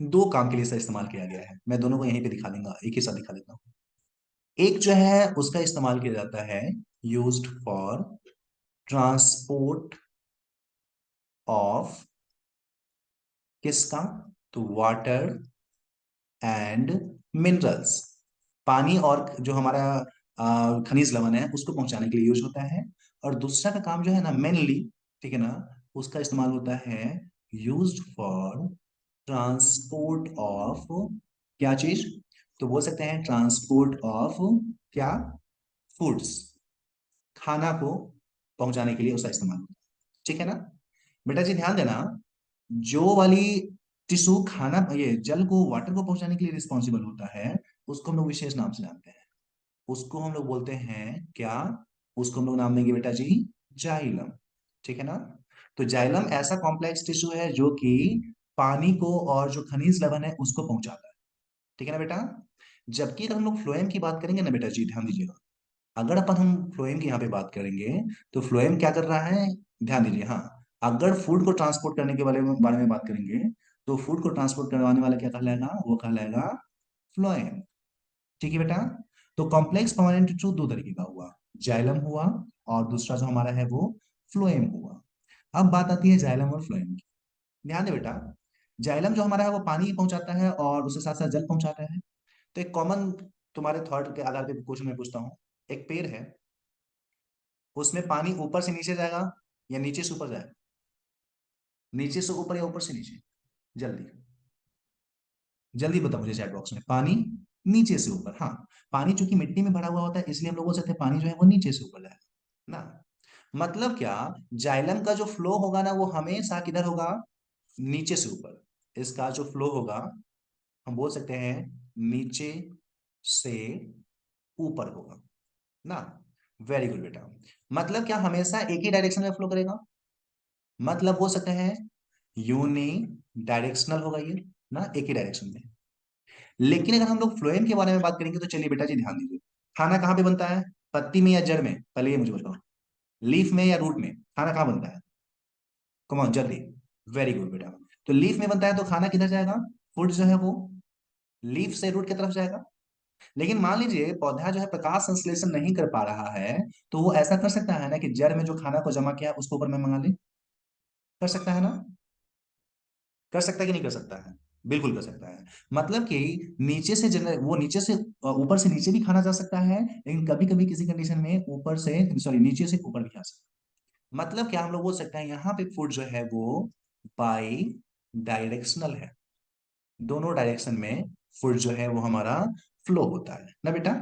दो काम के लिए इसका इस्तेमाल किया गया है, मैं दोनों को यहीं पे दिखा दूंगा, एक ही साथ दिखा देता हूँ। एक जो है उसका इस्तेमाल किया जाता है यूज्ड फॉर ट्रांसपोर्ट ऑफ किसका, तो वाटर एंड मिनरल्स, पानी और जो हमारा खनिज लवण है उसको पहुंचाने के लिए यूज होता है। और दूसरा का काम जो है ना मेनली, ठीक है ना, उसका इस्तेमाल होता है यूज्ड फॉर ट्रांसपोर्ट ऑफ क्या चीज, तो बोल सकते हैं ट्रांसपोर्ट ऑफ क्या, फूड्स, खाना को पहुंचाने के लिए उसका इस्तेमाल होता है, ठीक है ना। बेटा जी ध्यान देना, जो वाली टिश्यू खाना ये जल को वाटर को पहुंचाने के लिए रिस्पॉन्सिबल होता है, उसको हम लोग विशेष नाम से जानते हैं, उसको हम लोग बोलते हैं क्या, उसको हम लोग नाम देंगे बेटा जी जाइलम, ठीक है ना। तो जाइलम ऐसा कॉम्प्लेक्स टिश्यू है जो कि पानी को और जो खनिज लवण है उसको पहुंचाता है, ठीक है ना बेटा। जबकि अगर हम लोग फ्लोएम की बात करेंगे ना बेटा जी, ध्यान दीजिएगा, अगर अपन हम फ्लोएम की यहाँ पे बात करेंगे, तो फ्लोएम क्या कर रहा है, ध्यान दीजिए। हाँ, अगर फूड को ट्रांसपोर्ट करने के बारे में बात करेंगे, तो फूड को ट्रांसपोर्ट करवाने वाला क्या कहलाएगा, वो कहलाएगा फ्लोएम, ठीक है बेटा। तो कॉम्प्लेक्स परमानेंट टिश्यू दो तरीके का हुआ, जाइलम हुआ और दूसरा जो हमारा है वो फ्लोएम हुआ। अब बात आती है जाइलम और फ्लोएम की, ध्यान दे बेटा। जाइलम जो हमारा है वो पानी पहुंचाता है और उसके साथ साथ जल पहुंचाता है। तो एक कॉमन तुम्हारे थॉट के आधार पे क्वेश्चन मैं पूछता हूँ, एक पेड़ है, उसमें पानी ऊपर से नीचे जाएगा या नीचे से ऊपर जाएगा, नीचे से ऊपर या ऊपर से नीचे, जल्दी जल्दी बता मुझे चैट बॉक्स में, पानी नीचे से ऊपर, हाँ। पानी चूंकि मिट्टी में भरा हुआ होता है इसलिए हम लोग बोल सकते हैं पानी जो है वो नीचे से ऊपर जाएगा ना। मतलब क्या, जाइलम का जो फ्लो होगा ना वो हमेशा किधर होगा, नीचे से ऊपर। इसका जो फ्लो होगा हम बोल सकते हैं नीचे से ऊपर होगा ना। वेरी गुड बेटा। मतलब क्या हमेशा एक ही डायरेक्शन में फ्लो करेगा, मतलब बोल सकते हैं यूनि डायरेक्शनल होगा ये ना, एक ही डायरेक्शन में। लेकिन अगर हम लोग फ्लोएम के बारे में बात करेंगे तो चलिए बेटा जी ध्यान दीजिए, खाना कहाँ पे बनता है, पत्ती में या जड़ में, पहले ये मुझे बताओ, लीफ में या रूट में, खाना कहाँ बनता है, कम ऑन जल्दी। वेरी गुड बेटा। तो लीफ में बनता है तो खाना किधर जाएगा, फूड जो है वो लीफ से रूट की तरफ जाएगा। लेकिन मान लीजिए पौधा जो है प्रकाश संश्लेषण नहीं कर पा रहा है, तो वो ऐसा कर सकता है ना कि जड़ में जो खाना को जमा किया है उसको ऊपर में मंगा ले, कर सकता है ना, कर सकता है कि नहीं कर सकता है, बिल्कुल कर सकता है। मतलब कि नीचे से वो नीचे से ऊपर से नीचे भी खाना जा सकता है, लेकिन कभी कभी किसी कंडीशन में ऊपर से सॉरी नीचे से ऊपर भी आ सकता है। मतलब क्या हम लोग बोल सकते हैं यहाँ पे फूड जो है वो बाई डायरेक्शनल है, दोनों डायरेक्शन में फूड जो है वो हमारा फ्लो होता है ना बेटा।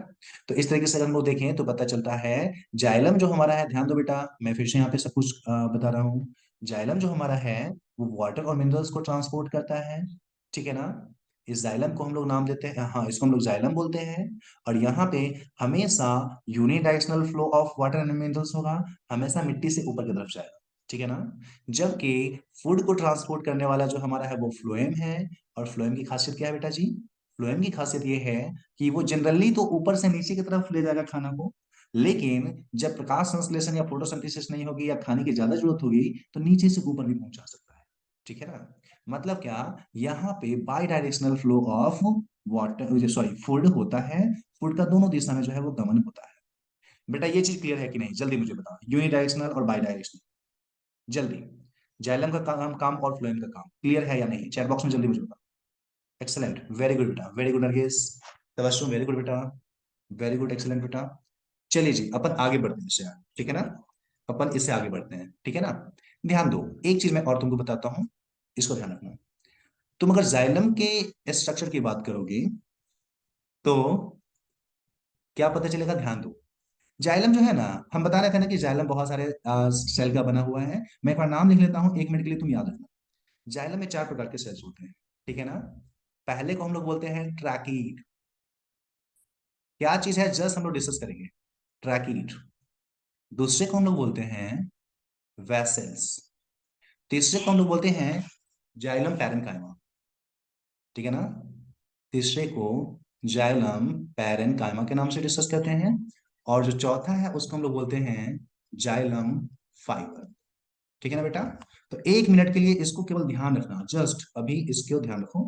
तो इस तरीके से अगर हम लोग देखें तो पता चलता है जाइलम जो हमारा है, ध्यान दो बेटा, मैं फिर से यहाँ पे सब कुछ बता रहा हूँ। जाइलम जो हमारा है वो वाटर और मिनरल्स को ट्रांसपोर्ट करता है, ठीक है ना। इस जाइलम को हम लोग नाम देते हैं, हाँ इसको हम लोग जाइलम बोलते हैं। और यहाँ पे हमेशा unidirectional flow of water and minerals होगा, हमेशा मिट्टी से ऊपर की तरफ जाएगा, ठीक है ना। जबकि फूड को ट्रांसपोर्ट करने वाला जो हमारा है वो फ्लोएम है। और फ्लोएम की खासियत क्या है बेटा जी, फ्लोएम की खासियत ये है कि वो जनरली तो ऊपर से नीचे की तरफ ले जाएगा खाना को, लेकिन जब प्रकाश संश्लेषण या फोटोसिंथेसिस नहीं होगी या खाने की ज्यादा जरूरत होगी तो नीचे से ऊपर भी पहुंचा सकता है, ठीक है ना। मतलब क्या, यहाँ पे by directional flow of water sorry food होता है, फूड का दोनों दिशा में जो है वो गमन होता है। बेटा ये चीज क्लियर है कि नहीं, जल्दी मुझे बताओ, यूनिडायरेक्शनल और बाई डायरेक्शनल, जल्दी। जाइलम का काम और फ्लोएम का काम क्लियर है या नहीं, चैट बॉक्स में जल्दी मुझे बताओ। एक्सेलेंट, वेरी गुड बेटा, very good Nargis, Tabassum, very good बेटा, वेरी गुड, एक्सेलेंट बेटा। चलिए जी, अपन आगे बढ़ते हैं इससे, ठीक है ना, अपन इससे आगे बढ़ते हैं, ठीक है ना। ध्यान दो, एक चीज मैं और तुमको बताता हूं, इसको ध्यान रखना। तुम अगर जाइलम के स्ट्रक्चर की बात करोगे तो क्या पता चलेगा, ध्यान दो। जाइलम जो है ना, हम बता रहे थे ना कि जाइलम बहुत सारे सेल का बना हुआ है। मैं एक बार नाम लिख लेता हूं, 1 मिनट के लिए तुम याद रखना। जाइलम में 4 प्रकार के सेल्स होते हैं, ठीक है ना। पहले को हम लोग बोलते हैं ट्रैकीड। क्या चीज है, जस्ट हम लोग डिस्कस करेंगे, ट्रैकीड। दूसरे को हम लोग बोलते हैं वेसल्स। तीसरे को हम लोग बोलते हैं जाइलम पैरेन्काइमा, ठीक है ना। तीसरे को जाइलम पैरेन्काइमा के नाम से डिस्कस करते हैं। और जो चौथा है उसको हम लोग बोलते हैं जाइलम फाइबर, ठीक है ना बेटा। तो 1 मिनट के लिए इसको केवल ध्यान रखना, जस्ट अभी इसको ध्यान रखो।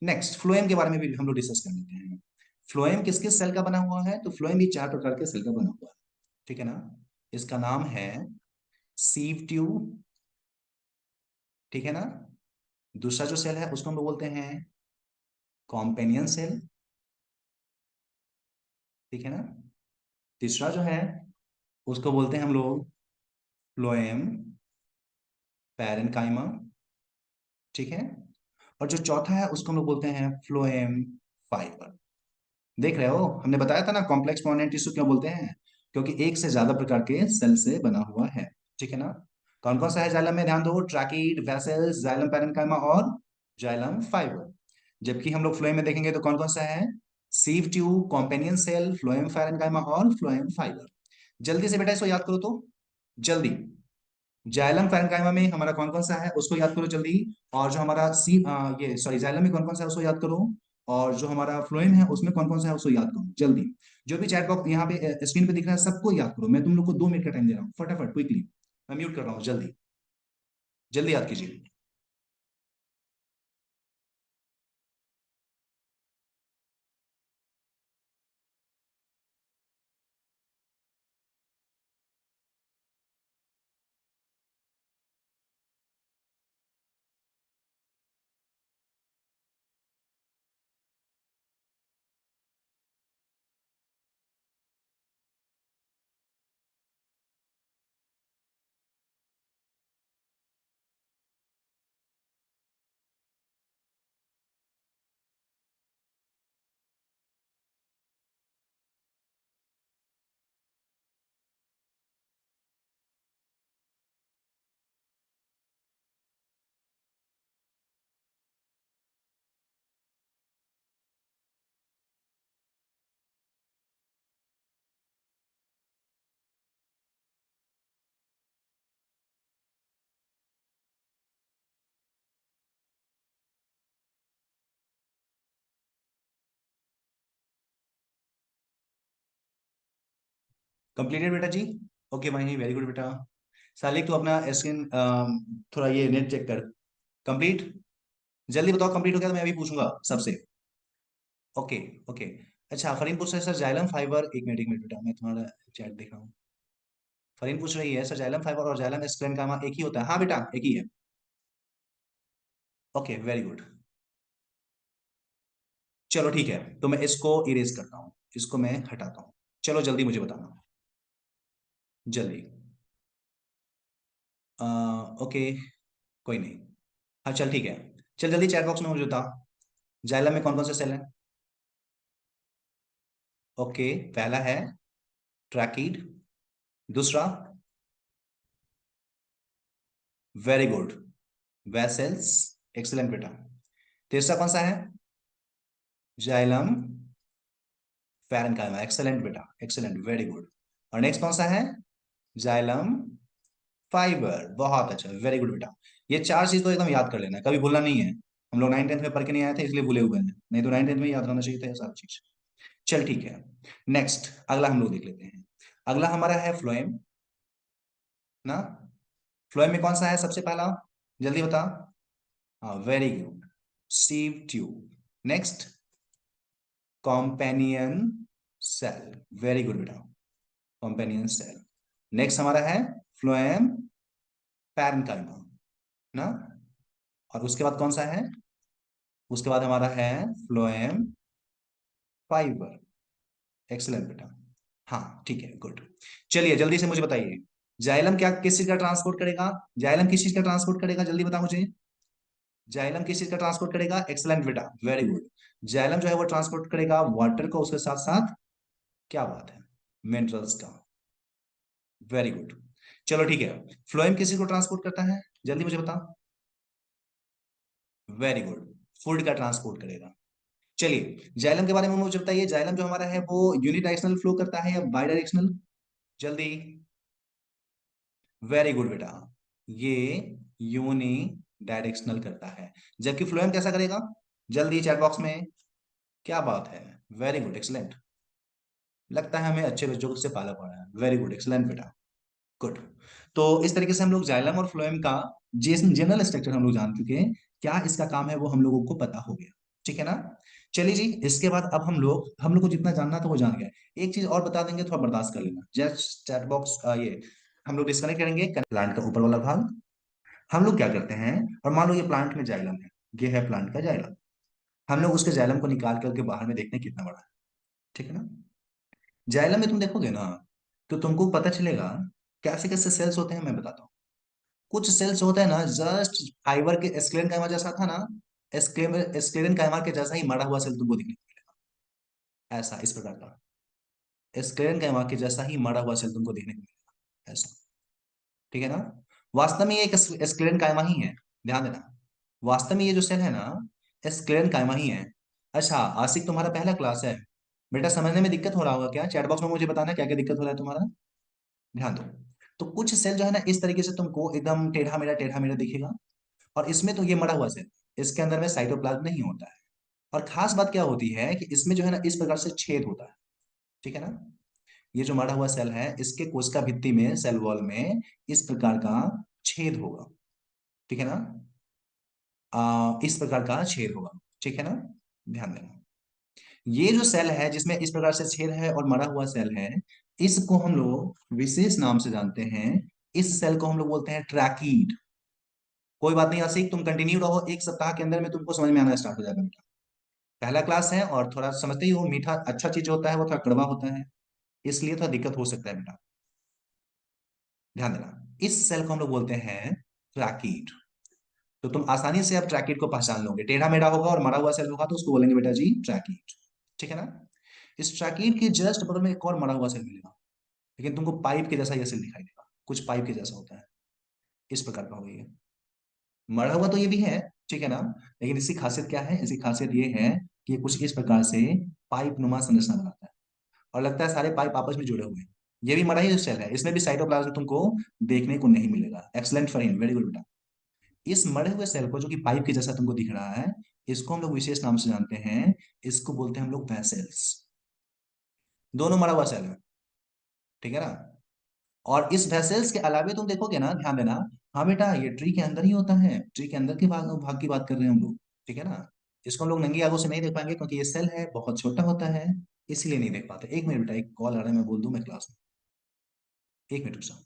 नेक्स्ट फ्लोएम के बारे में भी हम लोग डिस्कस कर लेते हैं। फ्लोएम किस किस सेल का बना हुआ है, तो फ्लोएम भी 4 प्रकार के सेल का बना हुआ है, ठीक है ना। इसका नाम है सीव ट्यूब, ठीक है ना। दूसरा जो सेल है उसको हम लोग बोलते हैं कॉम्पेनियन सेल, ठीक है ना। तीसरा जो है उसको बोलते हैं हम लोग फ्लोएम पैरेन्काइमा, ठीक है। और जो चौथा है उसको हम लोग बोलते हैं फ्लोएम फाइबर। देख रहे हो, हमने बताया था ना कॉम्प्लेक्स परमानेंट टिश्यू क्यों बोलते हैं, क्योंकि एक से ज्यादा प्रकार के सेल से बना हुआ है, ठीक है ना। कौन कौन सा है जाइलम में, ध्यान दो, ट्रैकीड, वेसल्स, जाइलम पैरेन्काइमा और जाइलम फाइबर। जबकि हम लोग फ्लोएम में देखेंगे तो कौन कौन सा है, sieve tube, companion cell, phloem parenchyma और फ्लोएम फाइबर। जल्दी से बेटा इसको याद करो तो, जल्दी। जाइलम पैरेन्काइमा में हमारा कौन कौन सा है उसको याद करो जल्दी। और जो हमारा ये सॉरी जाइलम में कौन कौन सा है उसको याद करो। और जो हमारा फ्लोएम है उसमें कौन कौन सा है उसको याद करो जल्दी। जो भी चैट बॉक्स यहाँ पे स्क्रीन पे दिख रहा है सबको याद करो, मैं तुम लोग को 2 मिनट का टाइम दे रहा हूँ, फटाफट क्विकली। मैं म्यूट कर रहा हूँ, जल्दी जल्दी याद कीजिए। कंप्लीटेड बेटा जी, ओके भाई, वेरी गुड बेटा। सालिक तू अपना स्क्रीन थोड़ा ये नेट चेक कर। कंप्लीट, जल्दी बताओ कंप्लीट हो गया तो मैं अभी पूछूंगा सबसे। Okay okay. अच्छा फरीन पूछ रहे हैं, sir xylem fibre, 1 minute 1 minute बेटा, मैं तुम्हारा चैट देख रहा हूँ। फरीन पूछ रही है सर जाइलम फाइबर और जाइलम स्क्लेरकाइमा एक ही होता है, हाँ बेटा एक ही है। Okay very good. चलो ठीक है, तो मैं इसको इरेज करता हूँ, इसको मैं हटाता हूँ। चलो जल्दी मुझे बताना, जल्दी। ओके, कोई नहीं। हाँ चल ठीक है, चल जल्दी चैट बॉक्स में मुझे बता, जाइलम में कौन कौन से सेल हैं। ओके, पहला है ट्रैकीड, दूसरा वेरी गुड वेसल्स, एक्सीलेंट बेटा। तीसरा कौन सा है, जाइलम पैरेन्काइमा, एक्सीलेंट बेटा, एक्सीलेंट, वेरी गुड। और नेक्स्ट कौन सा है, जाइलम फाइबर, बहुत अच्छा, वेरी गुड बेटा। ये 4 चीज तो एकदम याद कर लेना, कभी भूलना नहीं है। हम लोग 9 10 में पढ़ के नहीं आए थे इसलिए भूले हुए हैं, नहीं तो 9 10 में याद रहना चाहिए था ये सारी चीज। चल ठीक है, नेक्स्ट अगला हम लोग देख लेते हैं। अगला हमारा है फ्लोएम ना। फ्लोएम में कौन सा है सबसे पहला, जल्दी बता। हाँ very good, sieve tube. Next companion cell, very good बेटा, कंपेनियन सेल। नेक्स्ट हमारा है फ्लोएम पैरेन्काइमा ना, और उसके बाद कौन सा है, उसके बाद हमारा है फ्लोएम फाइबर। एक्सलेंट बेटा, हाँ ठीक है, गुड। चलिए जल्दी से मुझे बताइए, जाइलम क्या किस चीज का ट्रांसपोर्ट करेगा, जाइलम किस चीज का ट्रांसपोर्ट करेगा, जल्दी बताओ मुझे, जाइलम किस चीज का ट्रांसपोर्ट करेगा, एक्सलेंट बेटा, वेरी गुड। जाइलम जो है वो ट्रांसपोर्ट करेगा वाटर को, उसके साथ साथ क्या बात है, मिनरल्स का, वेरी गुड। चलो ठीक है, फ्लोएम किसी को ट्रांसपोर्ट करता है, जल्दी मुझे बताओ, वेरी गुड, फूड का ट्रांसपोर्ट करेगा। चलिए जाइलम के बारे में मुझे बताइए, जाइलम जो हमारा है वो यूनिडायरेक्शनल फ्लो करता है या बाई डायरेक्शनल, जल्दी, वेरी गुड बेटा, ये यूनि डायरेक्शनल करता है। जबकि फ्लोएम कैसा करेगा, जल्दी चैट बॉक्स में, क्या बात है, वेरी गुड, एक्सलेंट, लगता है हमें अच्छे बच्चों से पाला पड़ा है, वेरी गुड, एक्सलेंट बेटा, गुड। तो इस तरीके से हम लोग जाइलम और फ्लोएम का जनरल स्ट्रक्चर हम लोग जान चुके हैं, क्या इसका काम है वो हम लोगों को पता हो गया, ठीक है ना। चलिए जी, इसके बाद अब हम लोग को जितना जानना था वो जान गए। एक चीज और बता देंगे, थोड़ा बर्दाश्त कर लेना, जस्ट चैट बॉक्स ये हम लोग डिस्कनेक्ट करेंगे प्लांट का ऊपर वाला भाग। हम लोग क्या करते हैं, और मान लो ये प्लांट में जाइलम है, ये है प्लांट का जाइलम, हम लोग उसके जाइलम को निकाल करके बाहर में देखते हैं कितना बड़ा है, ठीक है ना। जाइलम में तुम देखोगे ना, तो तुमको पता चलेगा कैसे कैसे सेल्स होते हैं, मैं बताता हूँ। कुछ सेल्स होता है ना, जस्ट फाइबर के स्क्लेरन काइमा जैसा था ना, स्क्लेरन काइमा के जैसा ही मरा हुआ सेल तुमको दिखने को मिलेगा, ऐसा, इस प्रकार का स्क्लेरन काइमा के जैसा ही मरा हुआ सेल तुमको देखने को मिलेगा, ऐसा, ठीक है ना। वास्तव में ये एक स्क्लेरन काइमा ही है, ध्यान देना, वास्तव में ये जो सेल है ना, स्क्लेरन काइमा ही है। अच्छा आशिक, तुम्हारा पहला क्लास है बेटा, समझने में दिक्कत हो रहा होगा क्या, चैट बॉक्स में मुझे बताना क्या क्या दिक्कत हो रहा है तुम्हारा, ध्यान दो। तो कुछ सेल जो है ना इस तरीके से तुमको एकदम टेढ़ा मेढ़ा दिखेगा, और इसमें तो ये मरा हुआ सेल, इसके अंदर में साइटोप्लाज्म नहीं होता है। और खास बात क्या होती है कि इसमें जो है ना इस प्रकार से छेद होता है, ठीक है ना। ये जो मरा हुआ सेल है, इसके कोशिका भित्ति में, सेल वॉल में इस प्रकार का छेद होगा, ठीक है ना, इस प्रकार का छेद होगा, ठीक है ना, ध्यान देना। ये जो सेल है जिसमें इस प्रकार से छेद है और मरा हुआ सेल है, इसको हम लोग विशेष नाम से जानते हैं, इस सेल को हम लोग बोलते हैं ट्रैकीड। कोई बात नहीं आशिक, तुम कंटिन्यू रहो, एक सप्ताह के अंदर में तुमको समझ में आना स्टार्ट हो जाएगा बेटा, पहला क्लास है और थोड़ा समझते ही हो, मीठा अच्छा चीज होता है वो थोड़ा कड़वा होता है, इसलिए थोड़ा दिक्कत हो सकता है बेटा, ध्यान देना। इस सेल को हम लोग बोलते हैं ट्रैकीड। तो तुम आसानी से अब ट्रैकीड को पहचान लोगे, टेढ़ा मेढ़ा होगा और मरा हुआ सेल होगा तो उसको बोलेंगे बेटा जी ट्रैकीड, ठीक है ना। इस ट्रैकीड के जस्ट बगल में एक और मरा हुआ सेल मिलेगा, लेकिन तुमको पाइप के जैसा यह सेल दिखाई देगा, कुछ पाइप के जैसा होता है, इस प्रकार का होगा ये, मरा हुआ तो ये भी है, ठीक है ना, लेकिन इसकी खासियत क्या है, इसकी खासियत ये है कि ये कुछ इस प्रकार से पाइप नुमा संरचना बनाता है, और लगता है सारे पाइप आपस में जुड़े हुए हैं। ये भी मरा ही सेल है, इसमें भी साइटोप्लाज्म तुमको देखने को नहीं मिलेगा, एक्सलेंट फरहीन, वेरी गुड बेटा। इस मरे हुए सेल को जो कि पाइप के जैसा तुमको दिख रहा है, इसको हम लोग विशेष नाम से जानते हैं, इसको बोलते हैं हम लोग वेसल्स। दोनों मरा हुआ सेल है, ठीक है ना। और इस वेसल्स के अलावे तुम देखोगे ना, ध्यान देना, हाँ बेटा ये ट्री के अंदर ही होता है, ट्री के अंदर के भाग की बात कर रहे हैं हम लोग, ठीक है ना। इसको हम लोग नंगी आंखों से नहीं देख पाएंगे क्योंकि ये सेल है बहुत छोटा होता है, इसलिए नहीं देख पाते। एक मिनट बेटा, एक कॉल आ रहा है, मैं बोल दूं मैं क्लास में, एक मिनट रुक जाओ।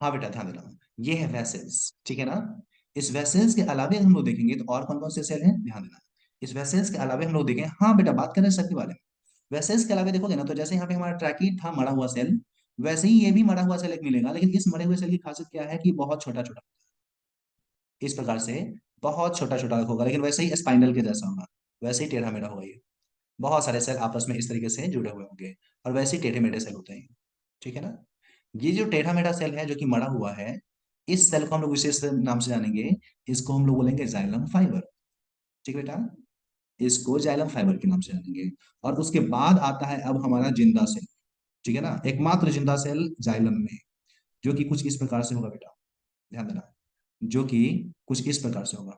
हाँ बेटा ध्यान देना, ये है वेसल्स, ठीक है ना। इस वेसल्स के अलावे हम लोग देखेंगे तो और कौन कौन से सेल हैं, ध्यान देना। इस वेसल्स के अलावे हम लोग देखें, हाँ बेटा बात करें सबके बारे में। वेसल्स के अलावा देखोगे ना, तो जैसे यहाँ पे हमारा ट्रैकीड था मरा हुआ सेल, वैसे ही ये भी मरा हुआ सेल एक मिलेगा, लेकिन इस मरे हुए सेल की खासियत क्या है कि बहुत छोटा छोटा, इस प्रकार से बहुत छोटा छोटा होगा, लेकिन वैसे ही स्पाइनल के जैसा होगा, वैसे ही टेढ़ा मेढ़ा होगा ये, बहुत सारे सेल आपस में इस तरीके से जुड़े हुए होंगे, और वैसे ही टेढ़े मेढ़े सेल होते हैं, ठीक है ना। ये जो टेढ़ा मेढ़ा सेल है जो कि मरा हुआ है, इस सेल को हम लोग विशेष नाम से जानेंगे, इसको हम लोग बोलेंगे जाइलम फाइबर, ठीक है बेटा, इसको जाइलम फाइबर के नाम से जानेंगे। और उसके बाद आता है अब हमारा जिंदा सेल, ठीक है ना, एकमात्र जिंदा सेल जाइलम में, जो कि कुछ इस प्रकार से होगा बेटा, ध्यान देना, जो कि कुछ इस प्रकार से होगा।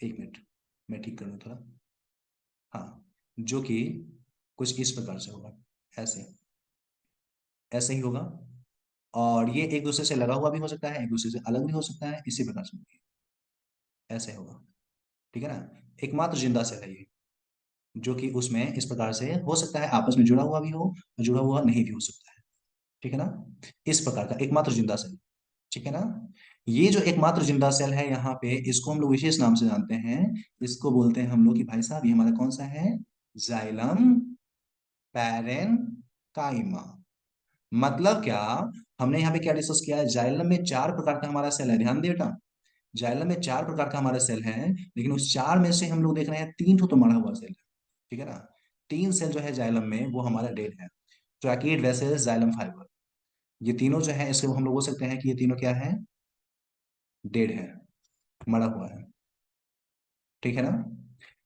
एक मिनट मैं ठीक कर लूँ थोड़ा। हाँ, जो कि कुछ इस प्रकार से होगा, ऐसे, ऐसे ही होगा। और ये एक दूसरे से लगा हुआ भी हो सकता है, एक दूसरे से अलग भी हो सकता है, इसी प्रकार से ऐसे होगा। ठीक है ना। एकमात्र जिंदा सेल है ये, जो कि उसमें इस प्रकार से हो सकता है आपस में जुड़ा हुआ भी हो और जुड़ा हुआ नहीं भी हो सकता है। ठीक है ना। इस प्रकार का एकमात्र जिंदा सेल। ठीक है ना। ये जो एकमात्र जिंदा सेल है यहाँ पे, इसको हम लोग विशेष नाम से जानते हैं। इसको बोलते हैं हम लोग कि भाई साहब ये हमारा कौन सा है, जाइलम पैरेनकाइमा। मतलब क्या, हमने यहाँ पे क्या डिस्कस किया है, जाइलम में 4 प्रकार का हमारा सेल है, ध्यान दे बेटा। जाइलम में 4 प्रकार का हमारा सेल है, लेकिन उस 4 में से हम लोग देख रहे हैं 3 तो मरा हुआ सेल है। ठीक है ना। 3 सेल जो है जाइलम में वो हमारा डेड है, ट्रैकीड वेसल्स जाइलम फाइबर। ये तीनों जो है इसके हम लोग बोल सकते हैं कि ये तीनों क्या है, डेड है, मरा हुआ है। ठीक है ना।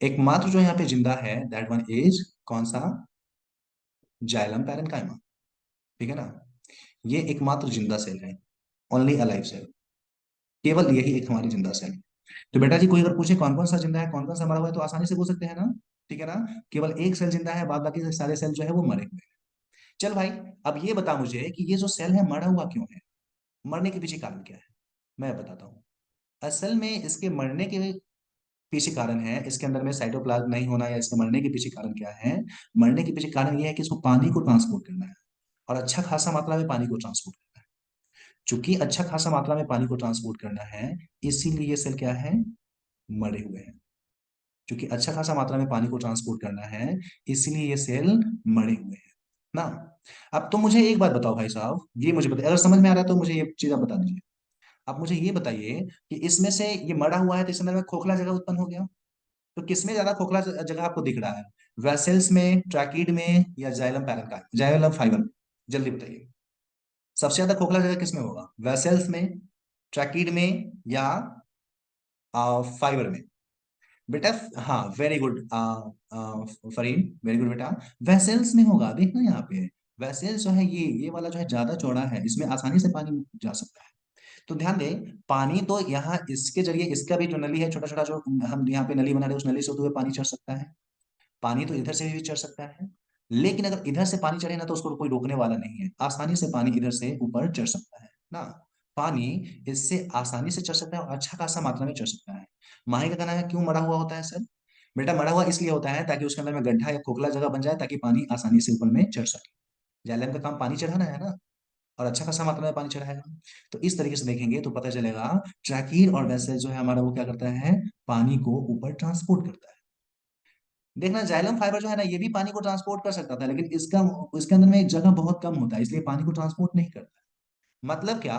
एकमात्र जो यहाँ पे जिंदा है दैट वन इज कौन सा, जाइलम पैरेनकाइमा। ठीक है ना। ये एकमात्र जिंदा सेल है, ओनली अलाइव सेल, केवल यही एक हमारी जिंदा सेल है। तो बेटा जी कोई अगर पूछे कौन कौन सा जिंदा है, कौन कौन सा मरा हुआ है, तो आसानी से बोल सकते हैं ना। ठीक है ना। केवल एक सेल जिंदा है, बाद बाकी सारे सेल जो है वो मरे हुए हैं। चल भाई, अब ये बता मुझे कि ये जो सेल है मरा हुआ क्यों है, मरने के पीछे कारण क्या है, मैं बताता हूँ। असल में इसके मरने के पीछे कारण है, इसके अंदर में साइटोप्लाज्म नहीं होना, या इसके मरने के पीछे कारण क्या है। मरने के पीछे कारण यह है कि इसको पानी को ट्रांसपोर्ट करना है, और अच्छा खासा मात्रा में पानी को ट्रांसपोर्ट करना है। चूंकि अच्छा खासा मात्रा में पानी को ट्रांसपोर्ट करना है, इसीलिए ये सेल क्या है, मरे हुए हैं। क्योंकि अच्छा खासा मात्रा में पानी को ट्रांसपोर्ट करना है, इसलिए ये सेल मरे हुए हैं ना। अब तो मुझे एक बात बताओ भाई साहब, ये मुझे बताइए, अगर समझ में आ रहा है तो मुझे ये चीज आप बता दीजिए। आप मुझे ये बताइए कि इसमें से ये मरा हुआ है तो इसके अंदर में खोखला जगह उत्पन्न हो गया, तो किसमें ज्यादा खोखला जगह आपको दिख रहा है, वेसल्स में, ट्रैकीड में, या जाइलम पैरेन्काइमा, जाइलम फाइबर में? जल्दी बताइए, सबसे ज्यादा खोखला जगह किसमें होगा, वेसल्स में, ट्रैकीड में, या फाइबर में? बेटा हाँ, very good Fareen, very good बेटा। वेसल्स में होगा, देखना यहाँ पे, वेसल्स जो है ये वाला जो है ज्यादा चौड़ा है, इसमें आसानी से पानी जा सकता है। तो ध्यान दें, पानी तो यहाँ इसके जरिए, इसका भी जो नली है छोटा छोटा, जो हम यहाँ पे नली बना रहे हैं, उस नली से होते हुए पानी चढ़ सकता है। पानी तो इधर से भी चढ़ सकता है, लेकिन अगर इधर से पानी चढ़े ना तो उसको कोई रोकने वाला नहीं है, आसानी से पानी इधर से ऊपर चढ़ सकता है ना। पानी इससे आसानी से चढ़ सकता है और अच्छा खासा मात्रा में चढ़ सकता है। माही का कहना है क्यों मरा हुआ होता है सर? बेटा मरा हुआ इसलिए होता है ताकि उसके अंदर में गड्ढा या खोखला जगह बन जाए, ताकि पानी आसानी से ऊपर में चढ़ सके। जाइलम का काम पानी चढ़ाना है ना, और अच्छा खासा मात्रा में पानी चढ़ाएगा। तो इस तरीके से देखेंगे तो पता चलेगा, ट्रैकीर और वैसे जो है हमारा, वो क्या करता है, पानी को ऊपर ट्रांसपोर्ट करता है। देखना, जाइलम फाइबर जो है ना, ये भी पानी को ट्रांसपोर्ट कर सकता था, लेकिन इसका, इसके अंदर में एक जगह बहुत कम होता है, इसलिए पानी को ट्रांसपोर्ट नहीं करता। मतलब क्या,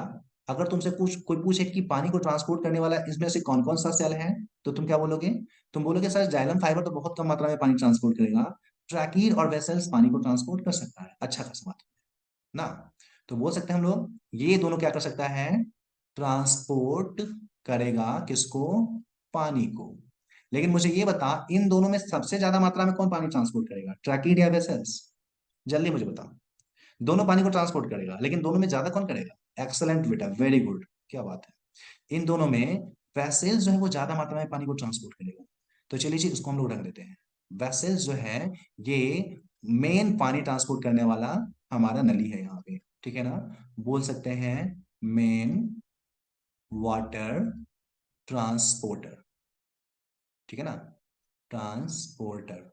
अगर तुमसे कोई पूछे कि पानी को ट्रांसपोर्ट करने वाला इसमें से कौन कौन सा सेल है, तो तुम क्या बोलोगे? तुम बोलोगे सर जाइलम फाइबर तो बहुत कम मात्रा में पानी ट्रांसपोर्ट करेगा, ट्रैकीर और वेसल्स पानी को ट्रांसपोर्ट कर सकता है अच्छा खासा मात्रा में ना। तो बोल सकते हैं हम लोग, ये दोनों क्या कर सकता है, ट्रांसपोर्ट करेगा किसको, पानी को। लेकिन मुझे ये बता, इन दोनों में सबसे ज्यादा मात्रा में कौन पानी ट्रांसपोर्ट करेगा, ट्रैकीड या वेसल्स? जल्दी मुझे बता। दोनों पानी को ट्रांसपोर्ट करेगा, लेकिन दोनों में ज्यादा कौन करेगा? एक्सलेंट बेटा, वेरी गुड, क्या बात है। इन दोनों में वैसेल्स जो है वो ज्यादा मात्रा में पानी को ट्रांसपोर्ट करेगा। तो चलिए जी, इसको हम लोग रख देते हैं। वैसेल्स जो है ये मेन पानी ट्रांसपोर्ट करने वाला हमारा नली है यहाँ पे। ठीक है ना। बोल सकते हैं मेन वाटर ट्रांसपोर्टर। ठीक है ना, ट्रांसपोर्टर,